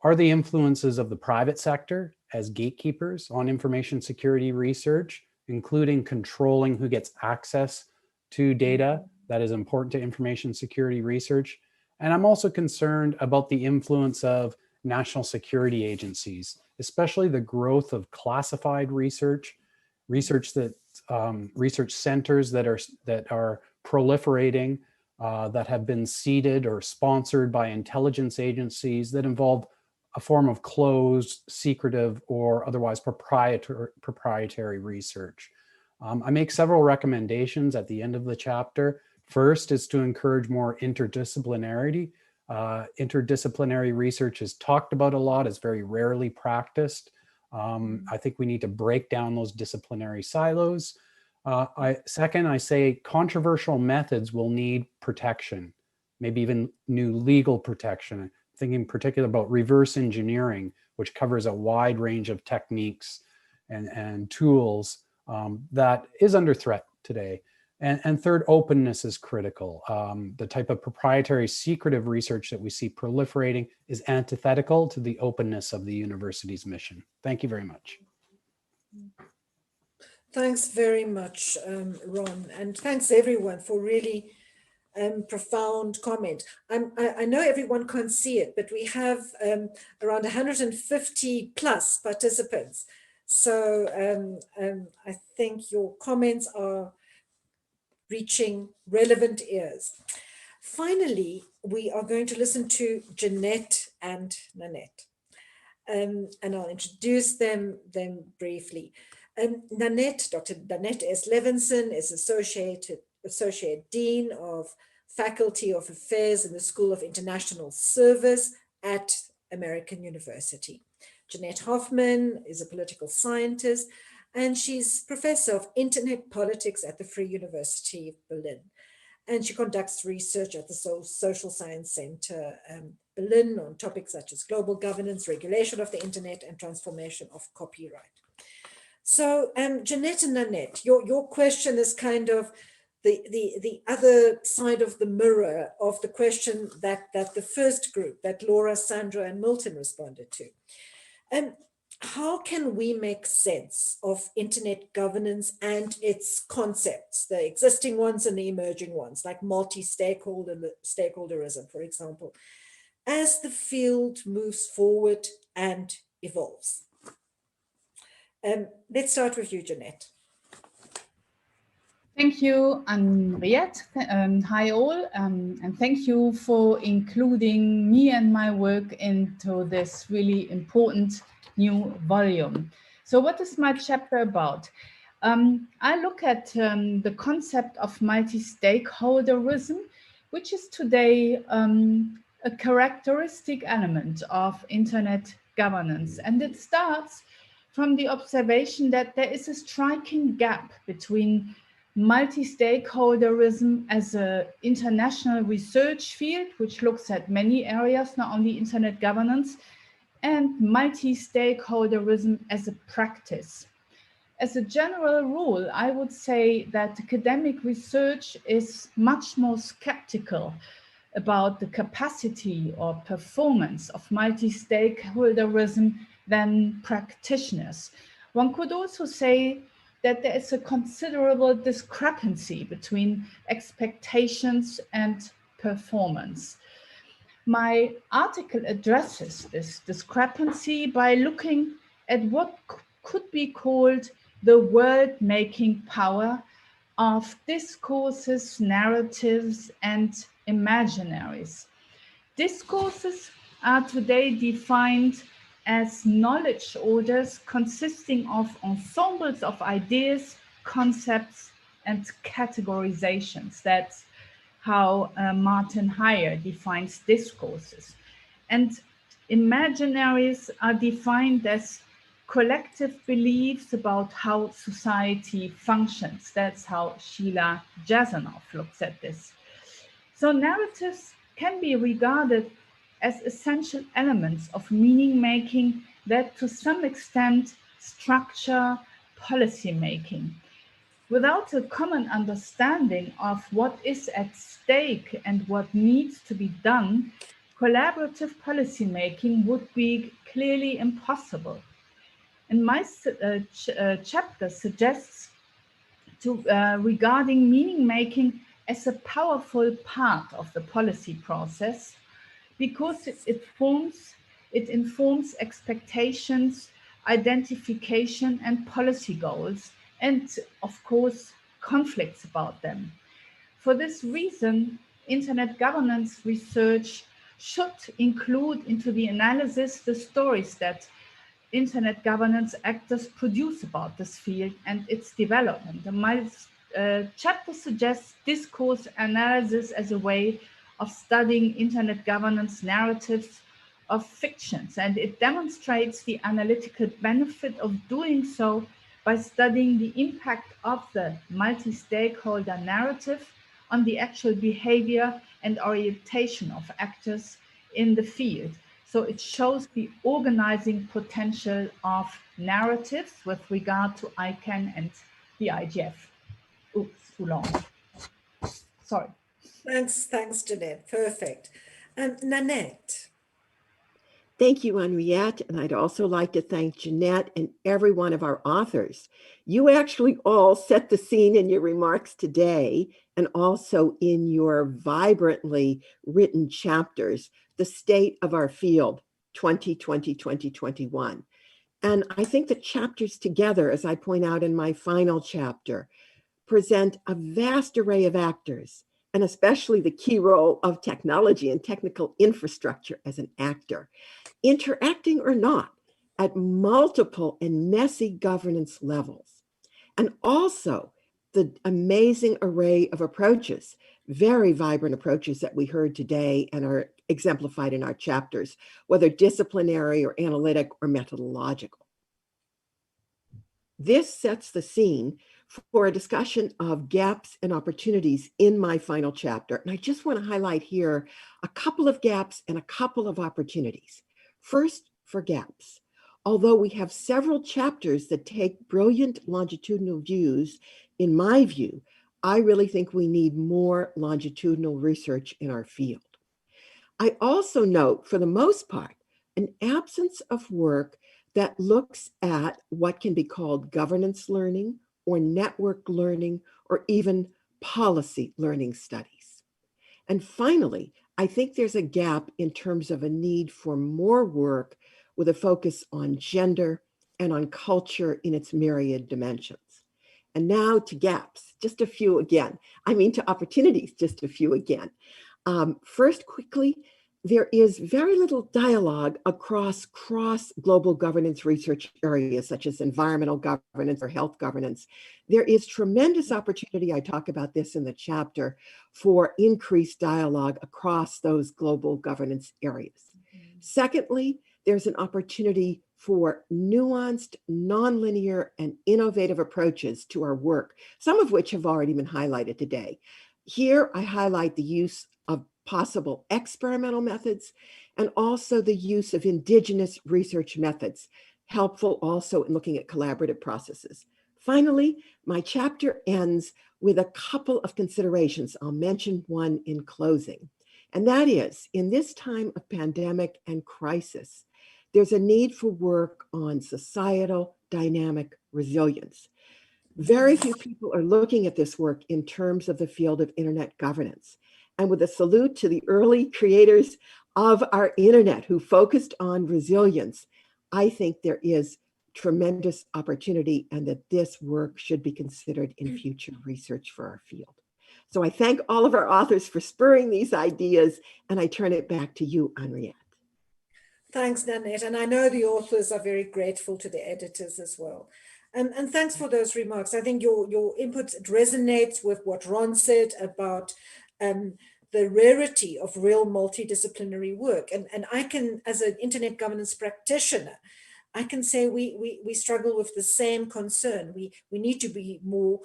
are the influences of the private sector as gatekeepers on information security research, including controlling who gets access to data that is important to information security research. And I'm also concerned about the influence of national security agencies, especially the growth of classified research that research centers that are proliferating, that have been seeded or sponsored by intelligence agencies that involve a form of closed, secretive, or otherwise proprietary research. I make several recommendations at the end of the chapter. First is to encourage more interdisciplinarity. Interdisciplinary research is talked about a lot, it's very rarely practiced. I think we need to break down those disciplinary silos. Second, I say controversial methods will need protection, maybe even new legal protection. Thinking in particular about reverse engineering, which covers a wide range of techniques and tools that is under threat today. And third, openness is critical. The type of proprietary secretive research that we see proliferating is antithetical to the openness of the university's mission. Thank you very much. Thanks very much, Ron, and thanks everyone for really profound comment. I know everyone can't see it, but we have around 150 plus participants. So I think your comments are reaching relevant ears. Finally, we are going to listen to Jeanette and Nanette, and I'll introduce them briefly. Nanette, Dr. Nanette S. Levinson is Associate Dean of Faculty of Affairs in the School of International Service at American University. Jeanette Hofmann is a political scientist, and she's professor of internet politics at the Free University of Berlin. And she conducts research at the Social Science Center Berlin on topics such as global governance, regulation of the internet, and transformation of copyright. So Jeanette and Nanette, your question is kind of the other side of the mirror of the question that the first group, that Laura, Sandra, and Milton responded to. How can we make sense of internet governance and its concepts, the existing ones and the emerging ones, like multi-stakeholderism, for example, as the field moves forward and evolves? Let's start with you, Jeanette. Thank you, Anriette. Hi all, and thank you for including me and my work into this really important new volume. So what is my chapter about? I look at the concept of multi-stakeholderism, which is today a characteristic element of internet governance. And it starts from the observation that there is a striking gap between multi-stakeholderism as an international research field, which looks at many areas, not only internet governance, and multi-stakeholderism as a practice. As a general rule, I would say that academic research is much more skeptical about the capacity or performance of multi-stakeholderism than practitioners. One could also say that there is a considerable discrepancy between expectations and performance. My article addresses this discrepancy by looking at what could be called the world-making power of discourses, narratives, and imaginaries. Discourses are today defined as knowledge orders consisting of ensembles of ideas, concepts, and categorizations. That's how Martin Heyer defines discourses. And imaginaries are defined as collective beliefs about how society functions. That's how Sheila Jasanoff looks at this. So narratives can be regarded as essential elements of meaning making that to some extent structure policy making. Without a common understanding of what is at stake and what needs to be done, collaborative policy making would be clearly impossible. And my chapter suggests regarding meaning making as a powerful part of the policy process, because it informs expectations, identification, and policy goals, and of course, conflicts about them. For this reason, internet governance research should include into the analysis the stories that internet governance actors produce about this field and its development. And my chapter suggests discourse analysis as a way of studying internet governance narratives of fictions, and it demonstrates the analytical benefit of doing so by studying the impact of the multi-stakeholder narrative on the actual behavior and orientation of actors in the field. So it shows the organizing potential of narratives with regard to ICANN and the IGF. Oops, too long. Sorry. Thanks, Jeanette. Perfect. Nanette. Thank you, Anriette, and I'd also like to thank Jeanette and every one of our authors. You actually all set the scene in your remarks today and also in your vibrantly written chapters, The State of Our Field, 2020-2021. And I think the chapters together, as I point out in my final chapter, present a vast array of actors, and especially the key role of technology and technical infrastructure as an actor, interacting or not at multiple and messy governance levels. And also the amazing array of approaches, very vibrant approaches that we heard today and are exemplified in our chapters, whether disciplinary or analytic or methodological. This sets the scene for a discussion of gaps and opportunities in my final chapter. And I just want to highlight here a couple of gaps and a couple of opportunities. First, for gaps. Although we have several chapters that take brilliant longitudinal views, in my view, I really think we need more longitudinal research in our field. I also note, for the most part, an absence of work that looks at what can be called governance learning or network learning or even policy learning studies. And finally, I think there's a gap in terms of a need for more work with a focus on gender and on culture in its myriad dimensions. And now to gaps, just a few again. I mean to opportunities, just a few again. First, quickly, there is very little dialogue across global governance research areas, such as environmental governance or health governance. There is tremendous opportunity, I talk about this in the chapter, for increased dialogue across those global governance areas. Secondly, there's an opportunity for nuanced, nonlinear, and innovative approaches to our work, some of which have already been highlighted today. Here, I highlight the use of possible experimental methods and also the use of indigenous research methods, helpful also in looking at collaborative processes. Finally, my chapter ends with a couple of considerations. I'll mention one in closing, and that is, in this time of pandemic and crisis, there's a need for work on societal dynamic resilience. Very few people are looking at this work in terms of the field of internet governance. And with a salute to the early creators of our internet who focused on resilience, I think there is tremendous opportunity and that this work should be considered in future research for our field. So I thank all of our authors for spurring these ideas, and I turn it back to you, Anriette. Thanks, Nanette. And I know the authors are very grateful to the editors as well. And thanks for those remarks. I think your input resonates with what Ron said about the rarity of real multidisciplinary work. And I can, as an internet governance practitioner, I can say we struggle with the same concern. We need to be more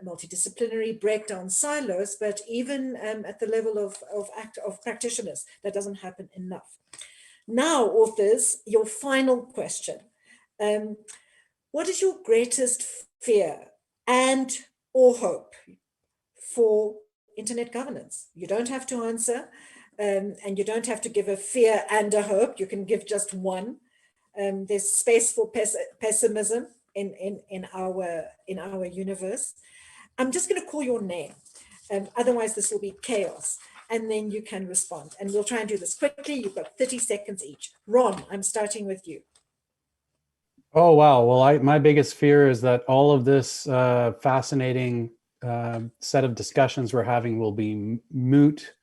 multidisciplinary, break down silos, but even at the level of practitioners, that doesn't happen enough. Now, authors, your final question. What is your greatest fear and or hope for internet governance? You don't have to answer, and you don't have to give a fear and a hope. You can give just one. There's space for pessimism in our universe. I'm just going to call your name. Otherwise, this will be chaos. And then you can respond. And we'll try and do this quickly. You've got 30 seconds each. Ron, I'm starting with you. Oh, wow. Well, my biggest fear is that all of this fascinating set of discussions we're having will be moot,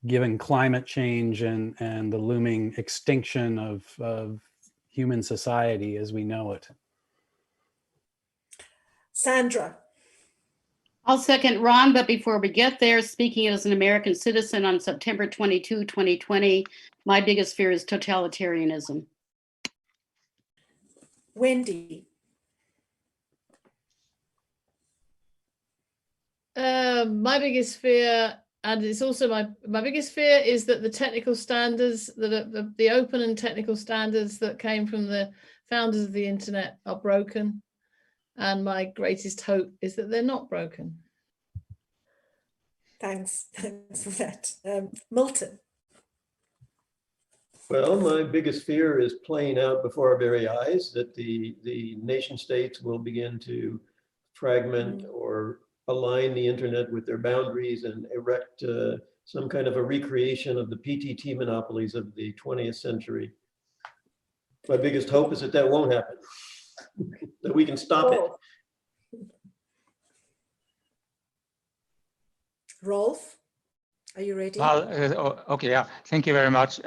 given climate change and the looming extinction of human society as we know it. Sandra. I'll second Ron, but before we get there, speaking as an American citizen on September 22, 2020, my biggest fear is totalitarianism. Wendy. My biggest fear and it's also my biggest fear is that the technical standards, that the open and technical standards that came from the founders of the internet are broken. And my greatest hope is that they're not broken. Thanks for that. Milton. Well, my biggest fear is playing out before our very eyes, that the nation states will begin to fragment or align the internet with their boundaries and erect some kind of a recreation of the PTT monopolies of the 20th century. My biggest hope is that that won't happen, that we can stop it. Rolf, are you ready? Well, okay, yeah, thank you very much.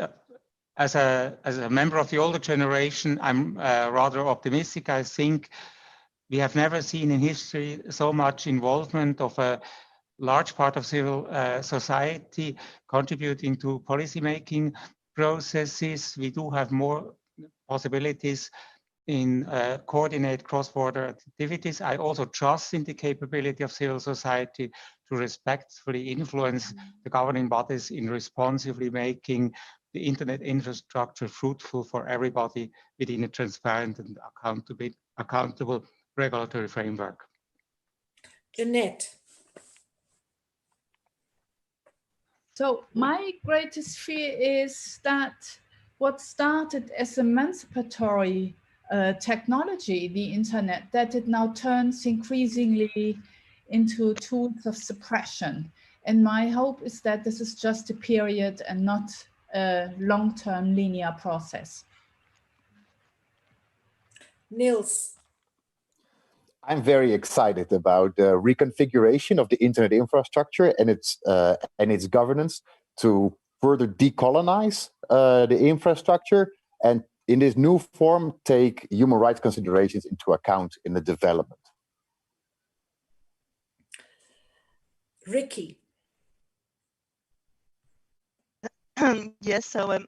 As a member of the older generation, I'm rather optimistic. I think we have never seen in history so much involvement of a large part of civil society contributing to policymaking processes. We do have more possibilities in coordinate cross-border activities. I also trust in the capability of civil society to respectfully influence the governing bodies in responsibly making the internet infrastructure fruitful for everybody within a transparent and accountable regulatory framework. Jeanette. So my greatest fear is that what started as emancipatory technology, the internet, that it now turns increasingly into tools of suppression. And my hope is that this is just a period and not a long-term linear process. Niels. I'm very excited about the reconfiguration of the internet infrastructure and its governance to further decolonize the infrastructure, and in this new form take human rights considerations into account in the development. Rikke. Yes, so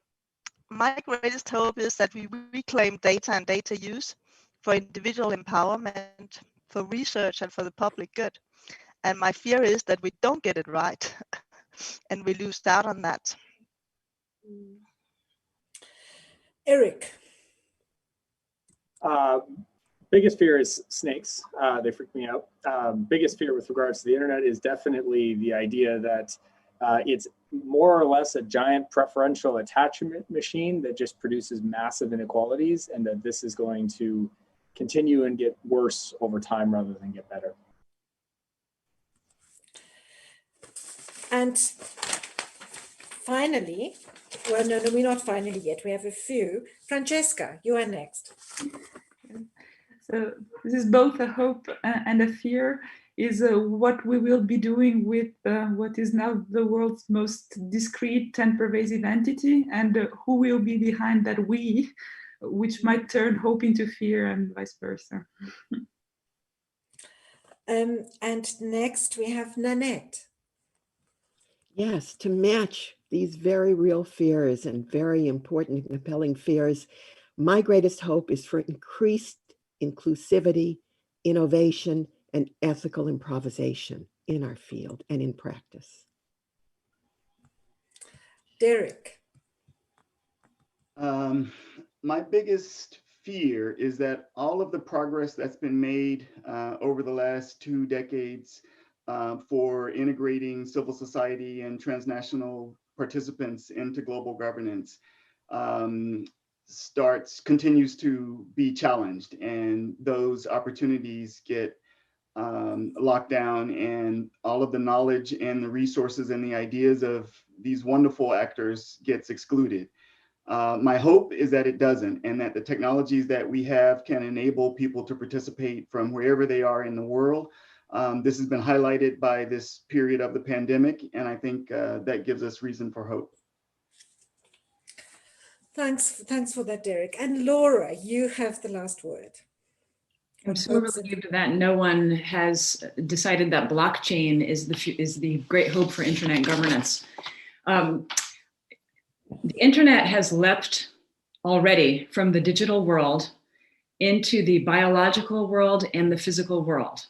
my greatest hope is that we reclaim data and data use for individual empowerment, for research, and for the public good. And my fear is that we don't get it right and we lose out on that. Eric. Biggest fear is snakes. They freak me out. Biggest fear with regards to the internet is definitely the idea that it's more or less a giant preferential attachment machine that just produces massive inequalities, and that this is going to continue and get worse over time rather than get better. And finally, well, no, we're not finally yet. We have a few. Francesca, you are next. So this is both a hope and a fear, is what we will be doing with what is now the world's most discrete and pervasive entity, and who will be behind that we, which might turn hope into fear and vice versa. And next we have Nanette. Yes, to match these very real fears and very important and compelling fears, my greatest hope is for increased inclusivity, innovation, and ethical improvisation in our field and in practice. Derrick. My biggest fear is that all of the progress that's been made over the last 2 decades for integrating civil society and transnational participants into global governance continues to be challenged, and those opportunities get locked down, and all of the knowledge and the resources and the ideas of these wonderful actors gets excluded. My hope is that it doesn't, and that the technologies that we have can enable people to participate from wherever they are in the world. This has been highlighted by this period of the pandemic, and I think that gives us reason for hope. Thanks for that, Derrick. And Laura, you have the last word. I'm so relieved that no one has decided that blockchain is the great hope for internet governance. The internet has leapt already from the digital world into the biological world and the physical world.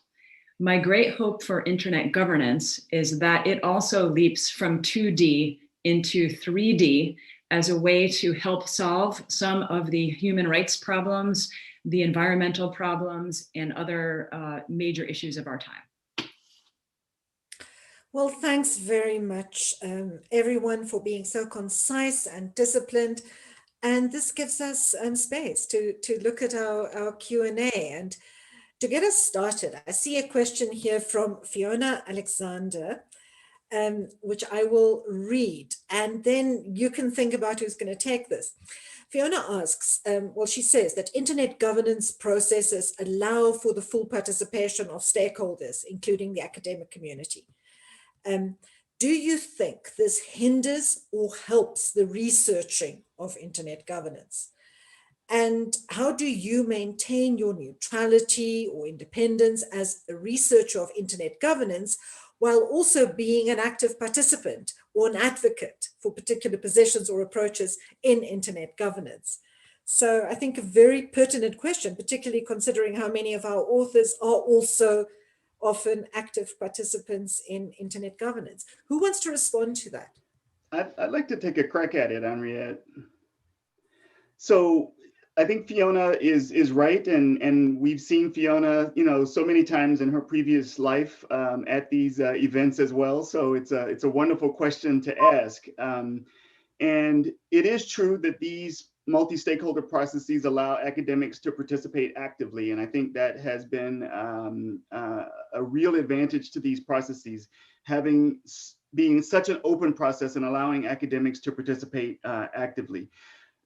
My great hope for internet governance is that it also leaps from 2D into 3D as a way to help solve some of the human rights problems, the environmental problems, and other major issues of our time. Well, thanks very much, everyone, for being so concise and disciplined. And this gives us space to look at our Q&A. And to get us started, I see a question here from Fiona Alexander, which I will read, and then you can think about who's going to take this. Fiona asks, well, she says that internet governance processes allow for the full participation of stakeholders, including the academic community. Do you think this hinders or helps the researching of internet governance? And how do you maintain your neutrality or independence as a researcher of internet governance while also being an active participant or an advocate for particular positions or approaches in internet governance? So I think a very pertinent question, particularly considering how many of our authors are also often active participants in internet governance. Who wants to respond to that? I'd like to take a crack at it, Anriette. So I think Fiona is right, and we've seen Fiona, so many times in her previous life at these events as well. So it's a wonderful question to ask, and it is true that these multi-stakeholder processes allow academics to participate actively, and I think that has been a real advantage to these processes, being such an open process and allowing academics to participate actively.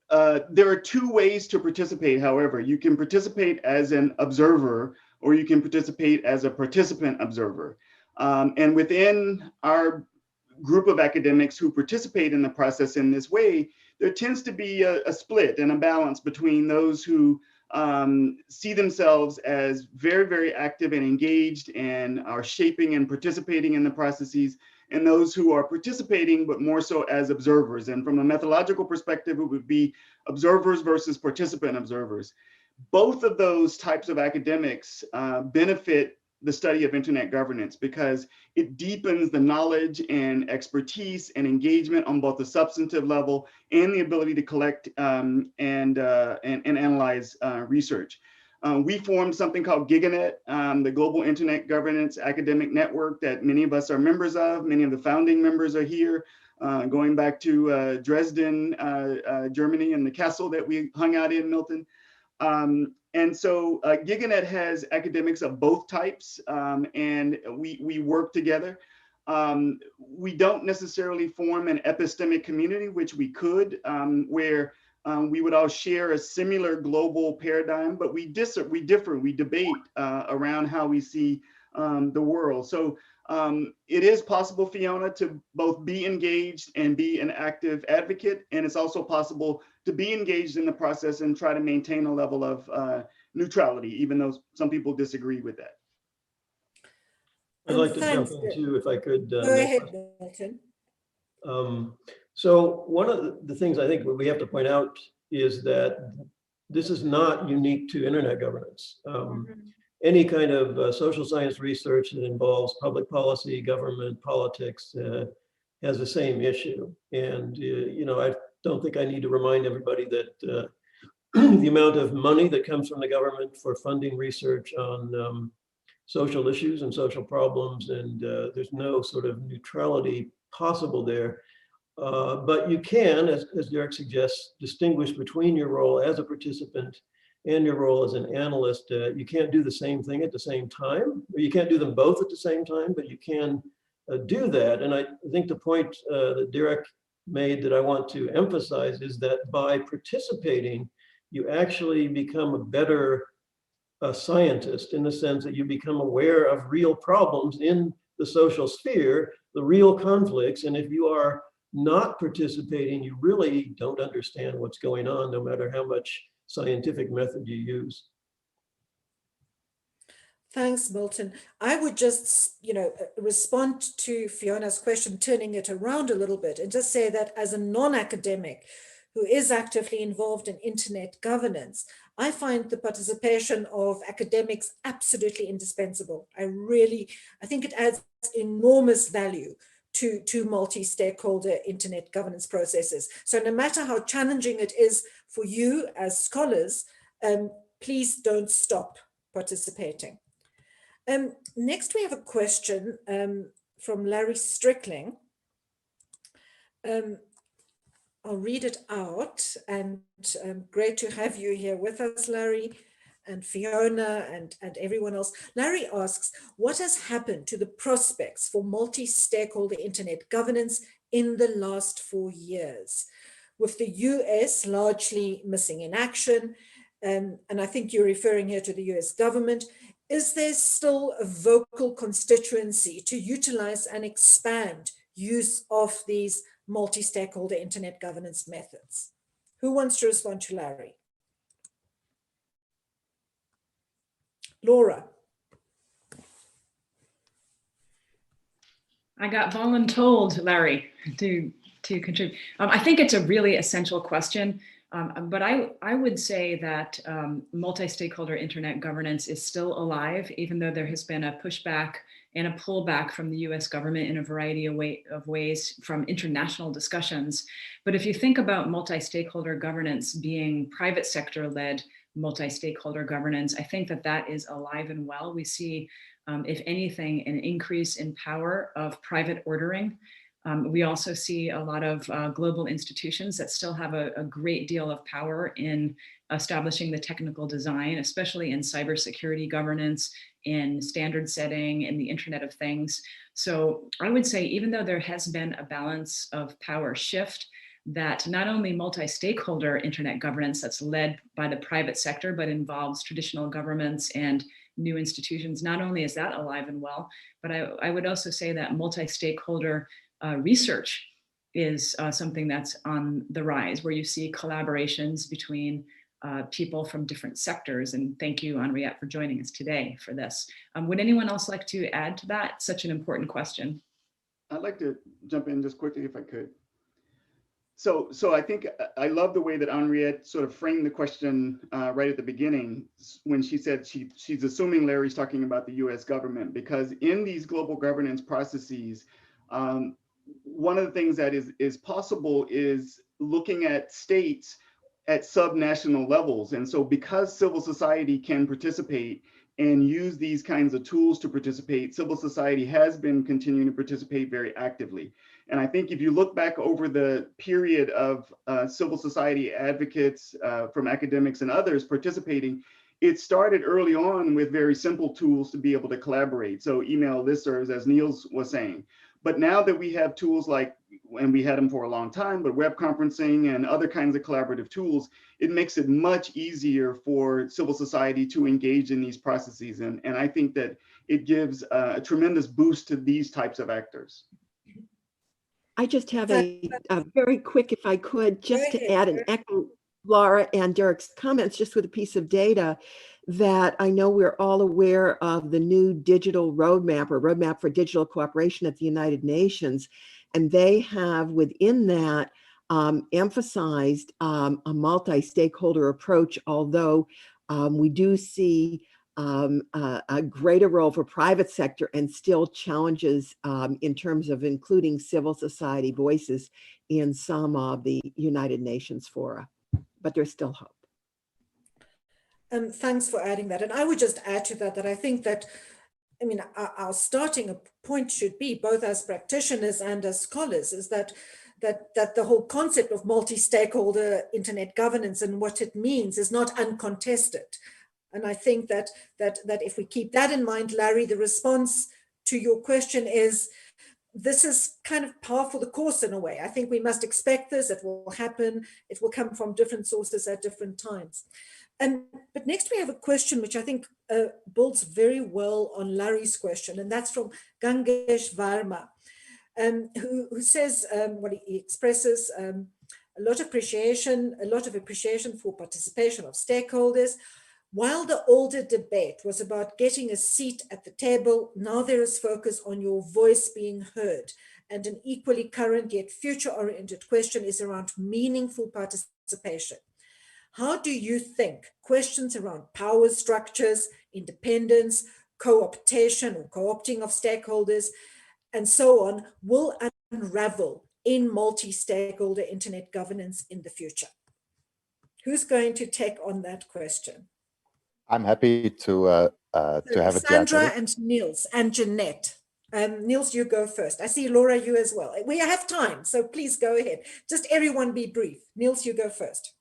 There are two ways to participate, however. You can participate as an observer, or you can participate as a participant observer. And within our group of academics who participate in the process in this way, there tends to be a split and a balance between those who see themselves as very, very active and engaged and are shaping and participating in the processes, and those who are participating, but more so as observers. And from a methodological perspective, it would be observers versus participant observers. Both of those types of academics benefit the study of internet governance because it deepens the knowledge and expertise and engagement on both the substantive level and the ability to collect and analyze research. We formed something called GigaNet, the Global Internet Governance Academic Network that many of us are members of. Many of the founding members are here, going back to Dresden, Germany, and the castle that we hung out in, Milton. And so GigaNet has academics of both types, and we work together. We don't necessarily form an epistemic community, which we could, where we would all share a similar global paradigm, but we differ, we debate around how we see the world. So it is possible, Fiona, to both be engaged and be an active advocate, and it's also possible to be engaged in the process and try to maintain a level of neutrality, even though some people disagree with that. I'd like to jump in too, if I could. Go ahead, Milton. So one of the things I think we have to point out is that this is not unique to internet governance. Any kind of social science research that involves public policy, government, politics has the same issue. And, I don't think I need to remind everybody that the amount of money that comes from the government for funding research on social issues and social problems, and there's no sort of neutrality possible there. But you can, as Derrick suggests, distinguish between your role as a participant and your role as an analyst. You can't do the same thing at the same time, or you can't do them both at the same time, but you can do that. And I think the point that Derrick made that I want to emphasize is that by participating, you actually become a better scientist, in the sense that you become aware of real problems in the social sphere, the real conflicts. And if you are not participating, you really don't understand what's going on, no matter how much scientific method you use. Thanks, Milton. I would just, respond to Fiona's question, turning it around a little bit, and just say that as a non-academic who is actively involved in internet governance, I find the participation of academics absolutely indispensable. I think it adds enormous value to multi-stakeholder internet governance processes. So no matter how challenging it is for you as scholars, please don't stop participating. Next, we have a question from Larry Strickling. I'll read it out, and great to have you here with us, Larry, and Fiona and everyone else. Larry asks, what has happened to the prospects for multi-stakeholder internet governance in the last 4 years? With the US largely missing in action, and I think you're referring here to the US government, is there still a vocal constituency to utilize and expand use of these multi-stakeholder internet governance methods? Who wants to respond to Larry? Laura. I got voluntold, Larry, to contribute. I think it's a really essential question, but I would say that multi-stakeholder internet governance is still alive, even though there has been a pushback and a pullback from the US government in a variety of ways from international discussions. But if you think about multi-stakeholder governance being private sector led multi-stakeholder governance, I think that that is alive and well. We see, if anything, an increase in power of private ordering. We also see a lot of global institutions that still have a great deal of power in establishing the technical design, especially in cybersecurity governance, in standard setting, in the Internet of Things. So I would say, even though there has been a balance of power shift, that not only multi-stakeholder internet governance that's led by the private sector, but involves traditional governments and new institutions, not only is that alive and well, but I would also say that multi-stakeholder research is something that's on the rise, where you see collaborations between people from different sectors. And thank you, Anriette, for joining us today for this. Would anyone else like to add to that? Such an important question. I'd like to jump in just quickly if I could. So I think I love the way that Anriette sort of framed the question right at the beginning when she said she's assuming Larry's talking about the US government, because in these global governance processes, one of the things that is possible is looking at states at subnational levels. And so because civil society can participate and use these kinds of tools to participate, civil society has been continuing to participate very actively. And I think if you look back over the period of civil society advocates from academics and others participating, it started early on with very simple tools to be able to collaborate. So email listservs, as Niels was saying. But now that we have tools like, and we had them for a long time, but web conferencing and other kinds of collaborative tools, it makes it much easier for civil society to engage in these processes. And I think that it gives a tremendous boost to these types of actors. I just have a very quick, if I could, just to add and echo Laura and Derrick's comments, just with a piece of data that I know we're all aware of the new digital roadmap, or roadmap for digital cooperation at the United Nations. And they have within that emphasized a multi-stakeholder approach, although we do see a greater role for private sector and still challenges in terms of including civil society voices in some of the United Nations fora, but there's still hope. Thanks for adding that. And I would just add to that I think that, I mean, our starting point should be, both as practitioners and as scholars, is that the whole concept of multi-stakeholder internet governance and what it means is not uncontested. And I think that if we keep that in mind, Larry, the response to your question is, this is kind of par for the course in a way. I think we must expect this, it will happen, it will come from different sources at different times. But next we have a question which I think builds very well on Larry's question, and that's from Gangesh Varma, who says, he expresses a lot of appreciation for participation of stakeholders. While the older debate was about getting a seat at the table, now there is focus on your voice being heard. And an equally current yet future-oriented question is around meaningful participation participation. How do you think questions around power structures, independence, co-optation or co-opting of stakeholders, and so on, will unravel in multi-stakeholder internet governance in the future? Who's going to take on that question? I'm happy to have a chat. Sandra and Niels and Jeanette. Niels, you go first. I see Laura, you as well. We have time, so please go ahead. Just everyone be brief. Niels, you go first.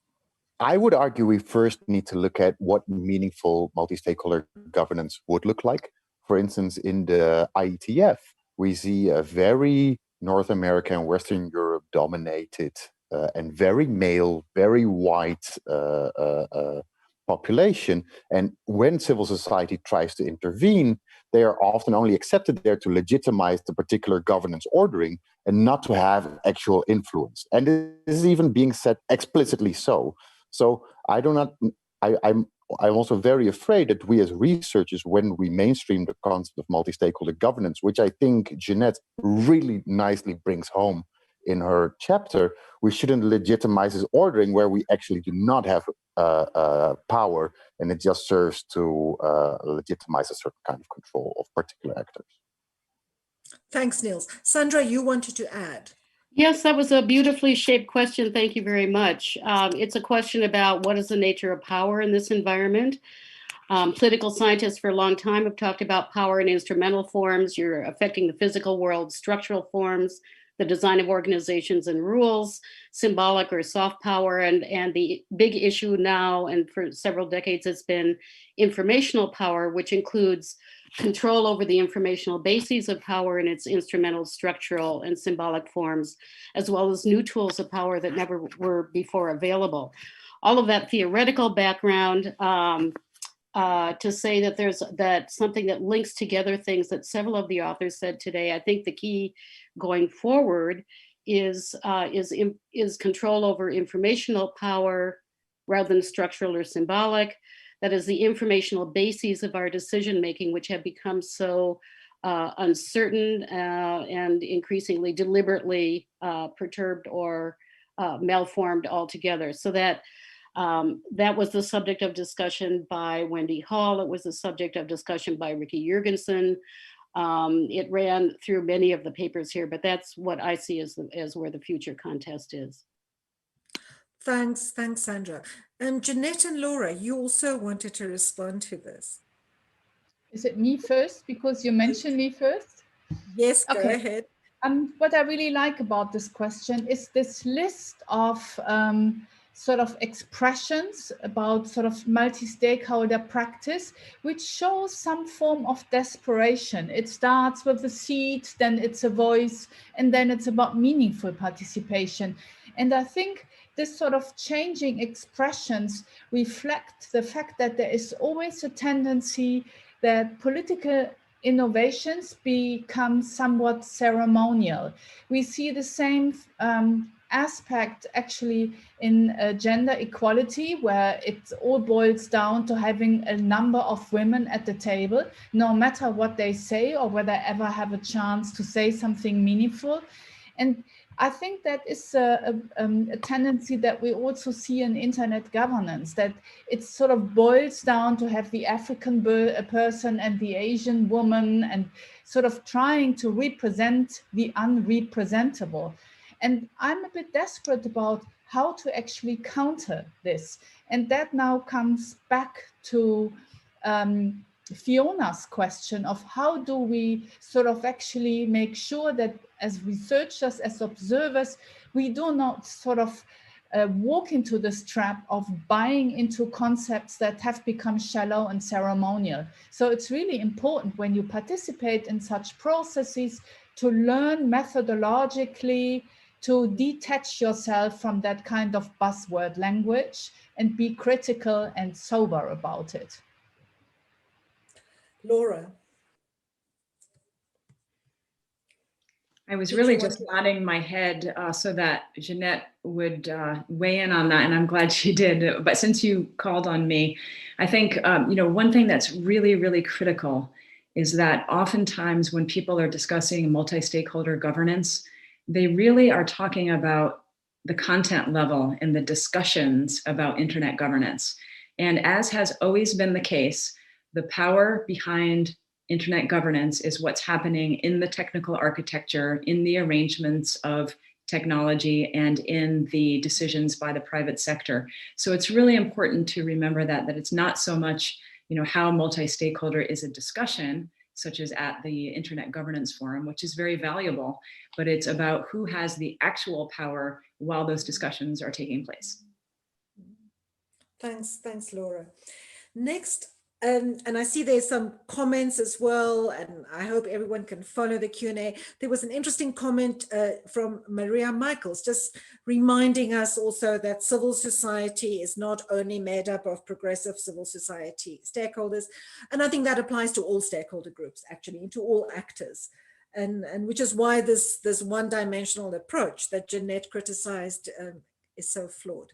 I would argue we first need to look at what meaningful multi-stakeholder governance would look like. For instance, in the IETF, we see a very North America and Western Europe dominated and very male, very white population. And when civil society tries to intervene, they are often only accepted there to legitimize the particular governance ordering and not to have actual influence. And this is even being said explicitly so. So I'm also very afraid that we as researchers, when we mainstream the concept of multi-stakeholder governance, which I think Jeanette really nicely brings home in her chapter, we shouldn't legitimize this ordering where we actually do not have power, and it just serves to legitimize a certain kind of control of particular actors. Thanks, Niels. Sandra, you wanted to add. Yes, that was a beautifully shaped question. Thank you very much. It's a question about what is the nature of power in this environment. Political scientists for a long time have talked about power in instrumental forms. You're affecting the physical world, structural forms, the design of organizations and rules, symbolic or soft power. And the big issue now, and for several decades, has been informational power, which includes control over the informational bases of power in its instrumental, structural, and symbolic forms, as well as new tools of power that never were before available. All of that theoretical background to say that there's something that links together things that several of the authors said today. I think the key going forward is control over informational power rather than structural or symbolic. That is the informational bases of our decision-making, which have become so uncertain and increasingly deliberately perturbed or malformed altogether. So that was the subject of discussion by Wendy Hall. It was the subject of discussion by Rikke Jørgensen. It ran through many of the papers here, but that's what I see as where the future contest is. Thanks, Sandra. Jeanette and Laura, you also wanted to respond to this. Is it me first? Because you mentioned me first? Yes, go Okay. ahead. What I really like about this question is this list of sort of expressions about sort of multi-stakeholder practice, which shows some form of desperation. It starts with a seat, then it's a voice, and then it's about meaningful participation. And I think this sort of changing expressions reflect the fact that there is always a tendency that political innovations become somewhat ceremonial. We see the same aspect actually in gender equality, where it all boils down to having a number of women at the table, no matter what they say or whether they ever have a chance to say something meaningful. And I think that is a tendency that we also see in internet governance, that it sort of boils down to have the African person and the Asian woman and sort of trying to represent the unrepresentable. And I'm a bit desperate about how to actually counter this. And that now comes back to Fiona's question of how do we sort of actually make sure that as researchers, as observers, we do not sort of walk into this trap of buying into concepts that have become shallow and ceremonial. So it's really important when you participate in such processes to learn methodologically, to detach yourself from that kind of buzzword language and be critical and sober about it. Laura. I was really just nodding my head so that Jeanette would weigh in on that, and I'm glad she did. But since you called on me, I think one thing that's really, really critical is that oftentimes when people are discussing multi-stakeholder governance, they really are talking about the content level in the discussions about internet governance. And as has always been the case, the power behind internet governance is what's happening in the technical architecture, in the arrangements of technology, and in the decisions by the private sector. So it's really important to remember that it's not so much, how multi-stakeholder is a discussion, such as at the Internet Governance Forum, which is very valuable, but it's about who has the actual power while those discussions are taking place. Thanks, Laura. Next, and I see there's some comments as well, and I hope everyone can follow the Q&A. There was an interesting comment from Maria Michaels, just reminding us also that civil society is not only made up of progressive civil society stakeholders, and I think that applies to all stakeholder groups, actually, to all actors. And which is why this one-dimensional approach that Jeanette criticized is so flawed.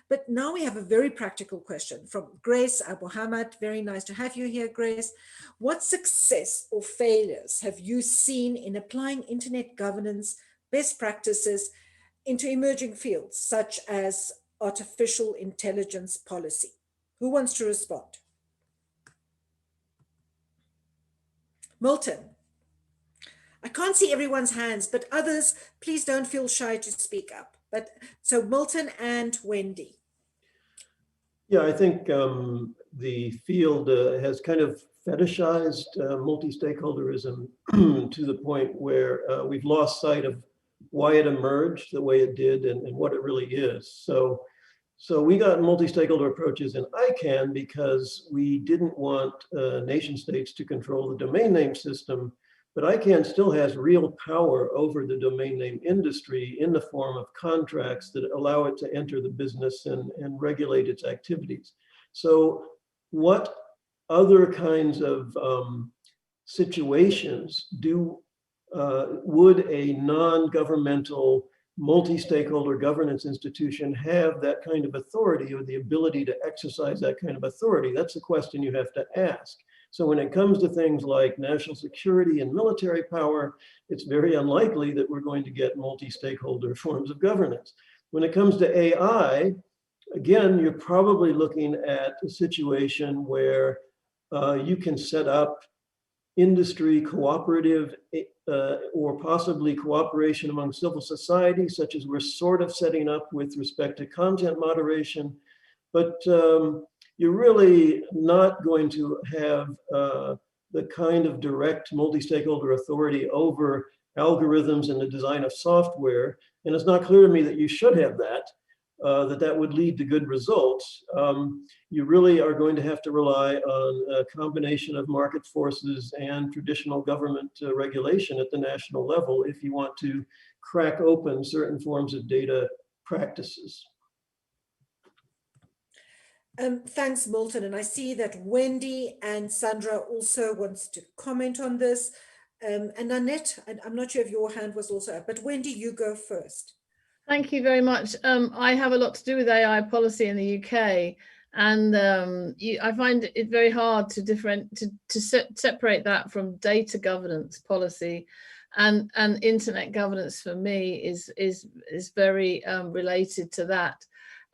But now we have a very practical question from Grace Abu-Hamad. Very nice to have you here, Grace. What success or failures have you seen in applying internet governance best practices into emerging fields, such as artificial intelligence policy? Who wants to respond? Milton. I can't see everyone's hands, but others, please don't feel shy to speak up. But so Milton and Wendy. Yeah, I think the field has kind of fetishized multi-stakeholderism to the point where we've lost sight of why it emerged the way it did and what it really is. So we got multi-stakeholder approaches in ICANN because we didn't want nation states to control the domain name system. But ICANN still has real power over the domain name industry in the form of contracts that allow it to enter the business and regulate its activities. So what other kinds of situations would a non-governmental multi-stakeholder governance institution have that kind of authority or the ability to exercise that kind of authority? That's the question you have to ask. So when it comes to things like national security and military power, it's very unlikely that we're going to get multi-stakeholder forms of governance. When it comes to AI, again, you're probably looking at a situation where you can set up industry cooperative or possibly cooperation among civil society, such as we're sort of setting up with respect to content moderation. But you're really not going to have the kind of direct multi-stakeholder authority over algorithms and the design of software. And it's not clear to me that you should have that, that would lead to good results. You really are going to have to rely on a combination of market forces and traditional government regulation at the national level if you want to crack open certain forms of data practices. Thanks, Milton. And I see that Wendy and Sandra also wants to comment on this. And Nanette, I'm not sure if your hand was also up, but Wendy, you go first. Thank you very much. I have a lot to do with AI policy in the UK, and I find it very hard to separate that from data governance policy, and internet governance for me is very related to that.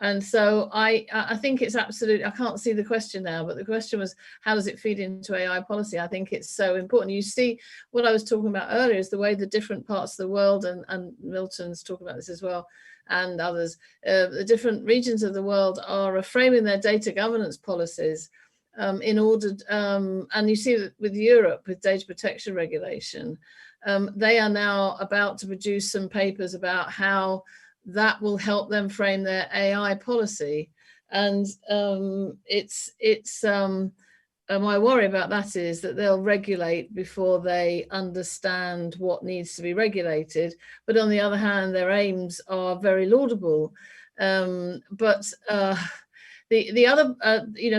And so I think it's absolute. I can't see the question now, but the question was, how does it feed into AI policy? I think it's so important. You see, what I was talking about earlier is the way the different parts of the world, and Milton's talking about this as well, and others, the different regions of the world are framing their data governance policies in order, and you see that with Europe, with data protection regulation, they are now about to produce some papers about how that will help them frame their AI policy. And my worry about that is that they'll regulate before they understand what needs to be regulated. But on the other hand, their aims are very laudable. The other,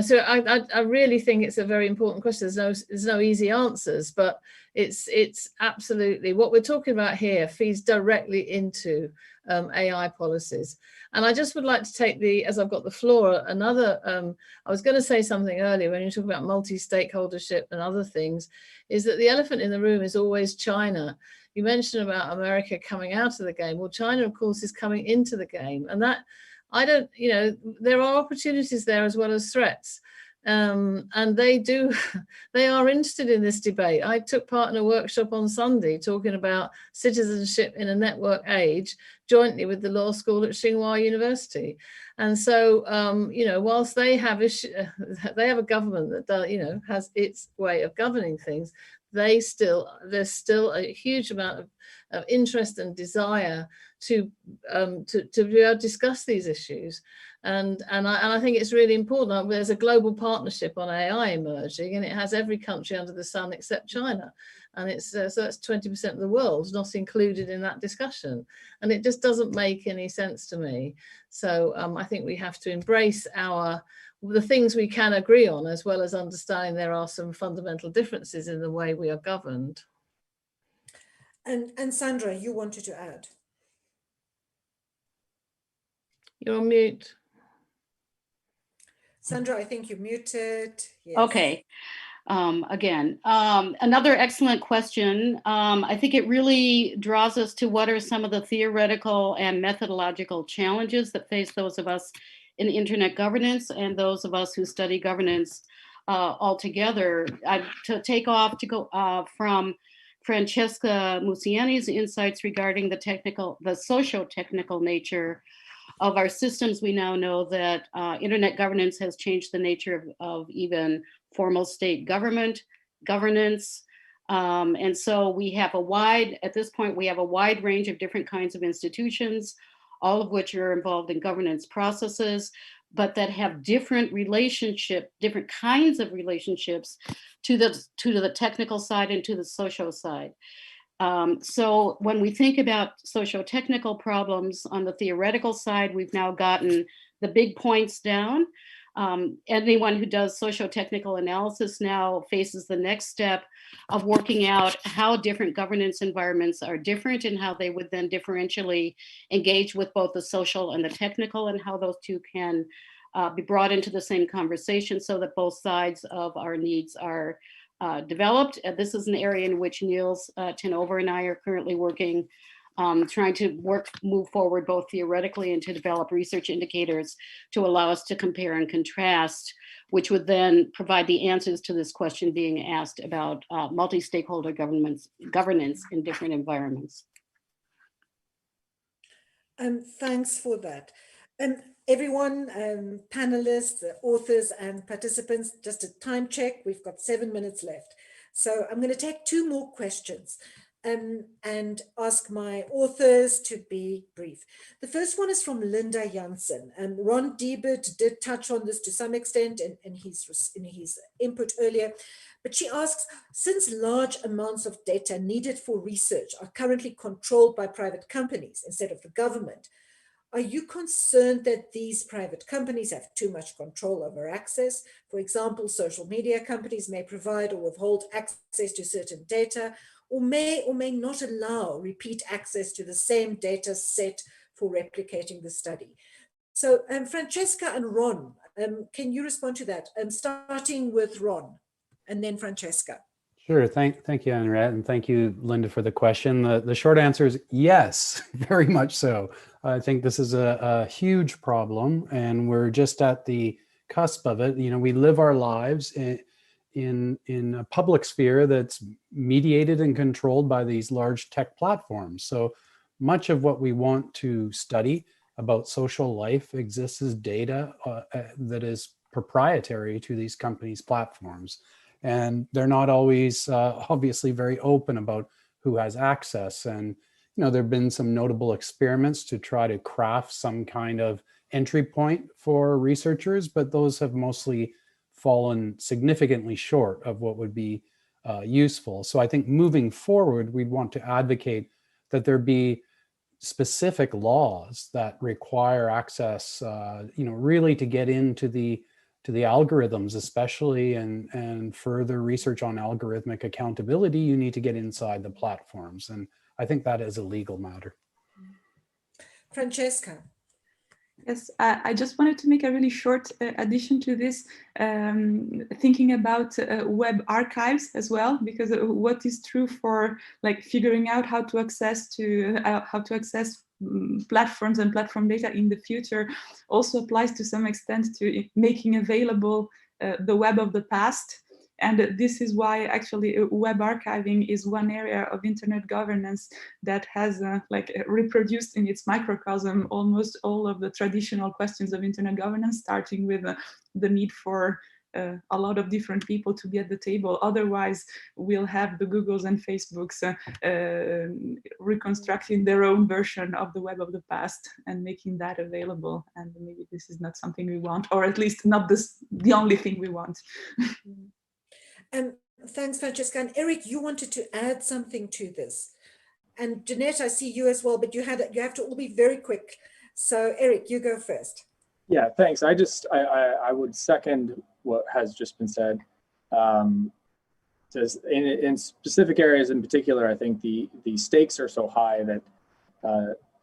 so I really think it's a very important question. There's no easy answers, but it's absolutely what we're talking about here feeds directly into AI policies. And I just would like to take as I've got the floor, I was going to say something earlier when you talk about multi-stakeholdership and other things, is that the elephant in the room is always China. you mentioned about America coming out of the game. Well, China, of course, is coming into the game, and that I don't, you know, there are opportunities there as well as threats. And they are interested in this debate. I took part in a workshop on Sunday talking about citizenship in a network age, jointly with the law school at Tsinghua University. And so, you know, whilst they have they have a government that does, you know, has its way of governing things, there's still a huge amount of interest and desire to be able to discuss these issues. And I think it's really important. There's a global partnership on AI emerging, and it has every country under the sun except China. And it's so that's 20% of the world not included in that discussion. And it just doesn't make any sense to me. So I think we have to embrace the things we can agree on, as well as understanding there are some fundamental differences in the way we are governed. And Sandra, you wanted to add? You're on mute. Sandra, I think you're muted. Yes. Okay. Again, another excellent question. I think it really draws us to what are some of the theoretical and methodological challenges that face those of us in internet governance and those of us who study governance altogether. To take off to go from Francesca Musiani's insights regarding the socio-technical nature of our systems, we now know that internet governance has changed the nature of even formal state governance. And so we have at this point, we have a wide range of different kinds of institutions, all of which are involved in governance processes, but that have different kinds of relationships to the technical side and to the social side. So when we think about socio-technical problems on the theoretical side, we've now gotten the big points down. Anyone who does socio-technical analysis now faces the next step of working out how different governance environments are different and how they would then differentially engage with both the social and the technical, and how those two can be brought into the same conversation so that both sides of our needs are developed. This is an area in which Niels Oever and I are currently working, trying to move forward both theoretically and to develop research indicators to allow us to compare and contrast, which would then provide the answers to this question being asked about multi-stakeholder governance in different environments. Thanks for that. Everyone, panelists, authors and participants, just a time check. We've got 7 minutes left. So I'm going to take 2 more questions and ask my authors to be brief. The first one is from Linda Jansen, and Ron Deibert did touch on this to some extent in his input earlier, but she asks, since large amounts of data needed for research are currently controlled by private companies instead of the government, are you concerned that these private companies have too much control over access? For example, social media companies may provide or withhold access to certain data, or may not allow repeat access to the same data set for replicating the study. So Francesca and Ron, can you respond to that? Starting with Ron and then Francesca. Sure, thank you, Anriette, and thank you, Linda, for the question. The short answer is yes, very much so. I think this is a huge problem, and we're just at the cusp of it. You know, we live our lives in a public sphere that's mediated and controlled by these large tech platforms. So much of what we want to study about social life exists as data that is proprietary to these companies' platforms. And they're not always obviously very open about who has access. And, you know, there have been some notable experiments to try to craft some kind of entry point for researchers, but those have mostly fallen significantly short of what would be useful. So I think moving forward, we'd want to advocate that there be specific laws that require access, you know, really to get into the algorithms, especially, and further research on algorithmic accountability, you need to get inside the platforms. And I think that is a legal matter. Francesca. Yes, I just wanted to make a really short addition to this, thinking about web archives as well, because what is true for like figuring out how to access platforms and platform data in the future also applies to some extent to making available the web of the past. And this is why actually web archiving is one area of internet governance that has reproduced in its microcosm almost all of the traditional questions of internet governance, starting with the need for a lot of different people to be at the table. Otherwise, we'll have the Googles and Facebooks reconstructing their own version of the web of the past and making that available. And maybe this is not something we want, or at least not the only thing we want. Thanks, Francesca. And Eric, you wanted to add something to this. And Jeanette, I see you as well, but you have to all be very quick. So Eric, you go first. Yeah, thanks. I would second what has just been said. In specific areas in particular, I think the stakes are so high that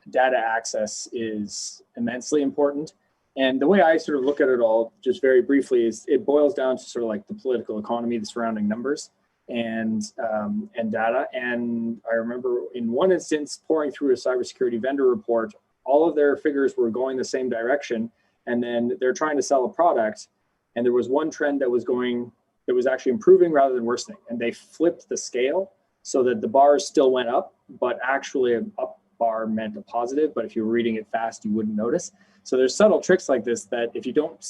data access is immensely important. And the way I sort of look at it all, just very briefly, is it boils down to sort of like the political economy, the surrounding numbers, and data. And I remember in one instance, pouring through a cybersecurity vendor report, all of their figures were going the same direction, and then they're trying to sell a product, and there was one trend that was actually improving rather than worsening, and they flipped the scale so that the bars still went up, but actually an up bar meant a positive. But if you were reading it fast, you wouldn't notice. So there's subtle tricks like this that if you don't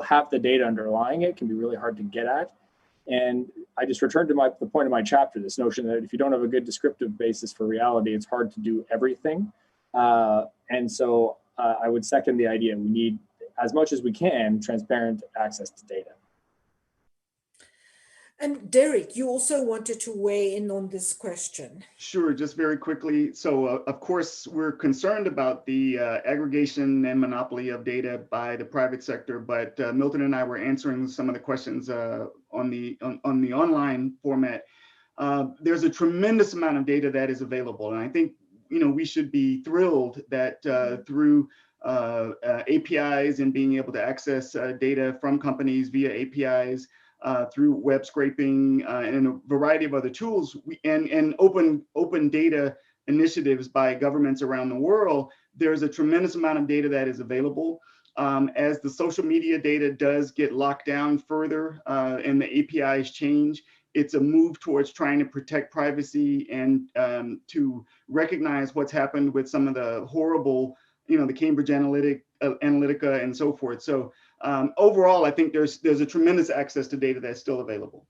have the data underlying it, can be really hard to get at. And I just returned to the point of my chapter, this notion that if you don't have a good descriptive basis for reality, it's hard to do everything. And so I would second the idea. We need, as much as we can, transparent access to data. And Derrick, you also wanted to weigh in on this question. Sure, just very quickly. So of course, we're concerned about the aggregation and monopoly of data by the private sector, but Milton and I were answering some of the questions on the online format. There's a tremendous amount of data that is available. And I think, we should be thrilled that through APIs and being able to access data from companies via APIs, through web scraping and a variety of other tools, and open data initiatives by governments around the world, there's a tremendous amount of data that is available. As the social media data does get locked down further and the APIs change, it's a move towards trying to protect privacy and to recognize what's happened with some of the horrible, the Cambridge Analytica and so forth. So overall, I think there's a tremendous access to data that's still available.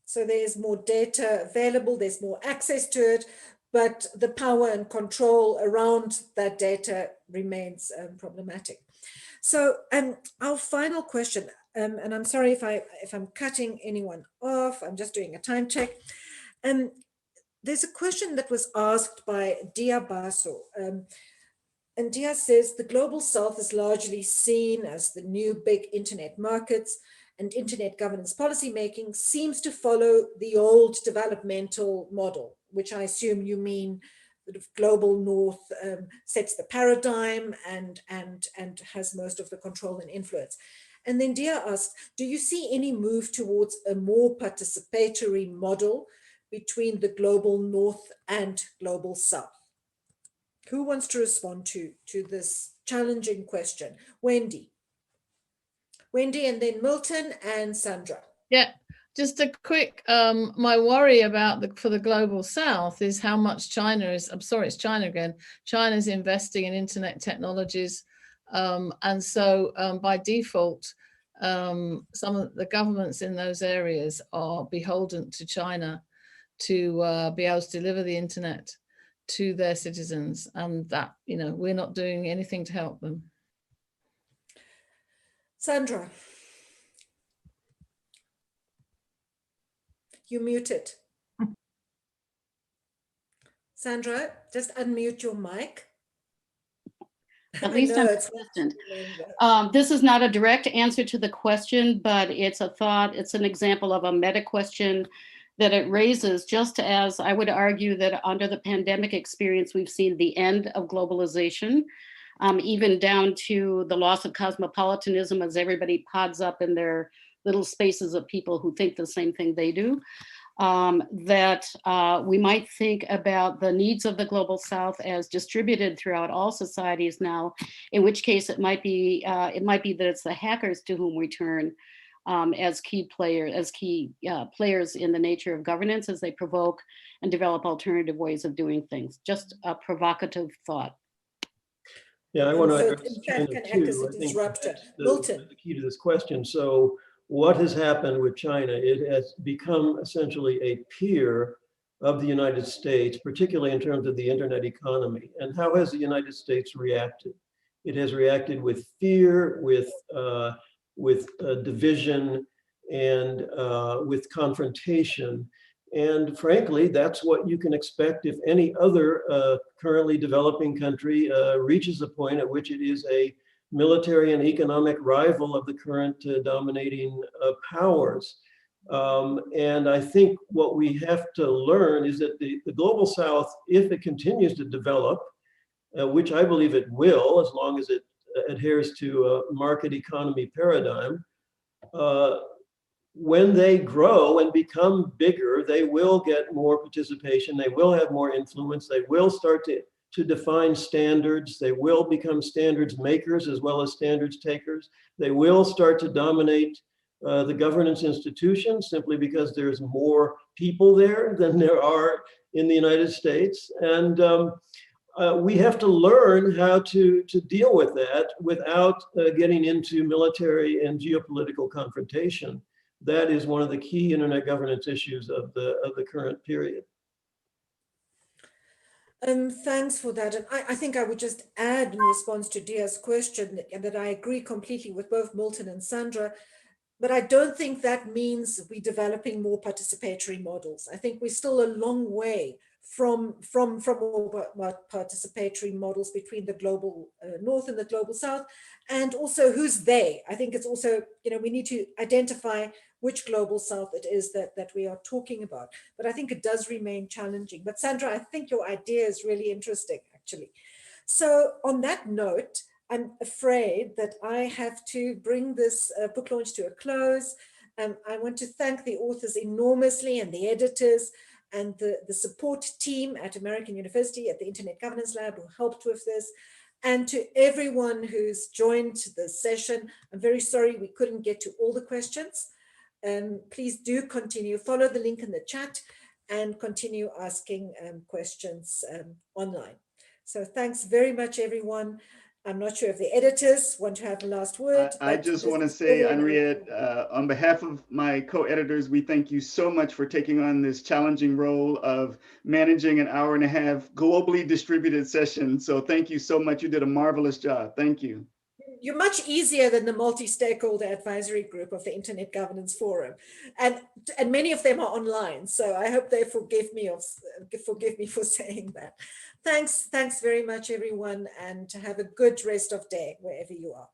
So there's more data available, there's more access to it, but the power and control around that data remains problematic. So our final question, and I'm sorry if I'm cutting anyone off, I'm just doing a time check. There's a question that was asked by Dia Basso. And Dia says, the global south is largely seen as the new big internet markets, and internet governance policymaking seems to follow the old developmental model, which I assume you mean sort of global north sets the paradigm and has most of the control and influence. And then Dia asks, do you see any move towards a more participatory model between the global north and global south? Who wants to respond to this challenging question? Wendy, and then Milton and Sandra. Yeah, just a quick, my worry about for the global south is how much China is, I'm sorry, it's China again. China's investing in internet technologies. And so by default, some of the governments in those areas are beholden to China to be able to deliver the internet to their citizens, and that, we're not doing anything to help them. Sandra, you muted. Sandra, just unmute your mic. At least I'm consistent. This is not a direct answer to the question, but it's a thought, it's an example of a meta question that it raises, just as I would argue that under the pandemic experience, we've seen the end of globalization. even down to the loss of cosmopolitanism as everybody pods up in their little spaces of people who think the same thing they do. That we might think about the needs of the global South as distributed throughout all societies now, in which case it might be that it's the hackers to whom we turn as key players in the nature of governance as they provoke and develop alternative ways of doing things. Just a provocative thought. Yeah, I want to So address in China fact, can act too. as a I think disruptor. that's Milton. the key to this question. So what has happened with China? It has become essentially a peer of the United States, particularly in terms of the internet economy. And how has the United States reacted? It has reacted with fear, with division, and with confrontation. And frankly, that's what you can expect if any other currently developing country reaches a point at which it is a military and economic rival of the current dominating powers. And I think what we have to learn is that the global South, if it continues to develop, which I believe it will, as long as it adheres to a market economy paradigm, when they grow and become bigger, they will get more participation, they will have more influence, they will start to define standards, they will become standards makers as well as standards takers, they will start to dominate the governance institutions simply because there's more people there than there are in the United States. And we have to learn how to deal with that without getting into military and geopolitical confrontation. That is one of the key internet governance issues of the current period. Thanks for that. And I think I would just add in response to Dia's question that I agree completely with both Milton and Sandra, but I don't think that means we're developing more participatory models. I think we're still a long way from more participatory models between the global North and the global South, and also who's they. I think it's also, we need to identify which global South it is that we are talking about. But I think it does remain challenging. But Sandra, I think your idea is really interesting, actually. So on that note, I'm afraid that I have to bring this book launch to a close. I want to thank the authors enormously and the editors and the support team at American University at the Internet Governance Lab who helped with this. And to everyone who's joined the session, I'm very sorry we couldn't get to all the questions. Please do continue, follow the link in the chat and continue asking questions online. So thanks very much, everyone. I'm not sure if the editors want to have the last word. I just want to say, Anriette, on behalf of my co-editors, we thank you so much for taking on this challenging role of managing an 1.5-hour globally distributed session. So thank you so much. You did a marvelous job. Thank you. You're much easier than the multi-stakeholder advisory group of the Internet Governance Forum. And many of them are online. So I hope they forgive me for saying that. Thanks very much, everyone, and have a good rest of day wherever you are.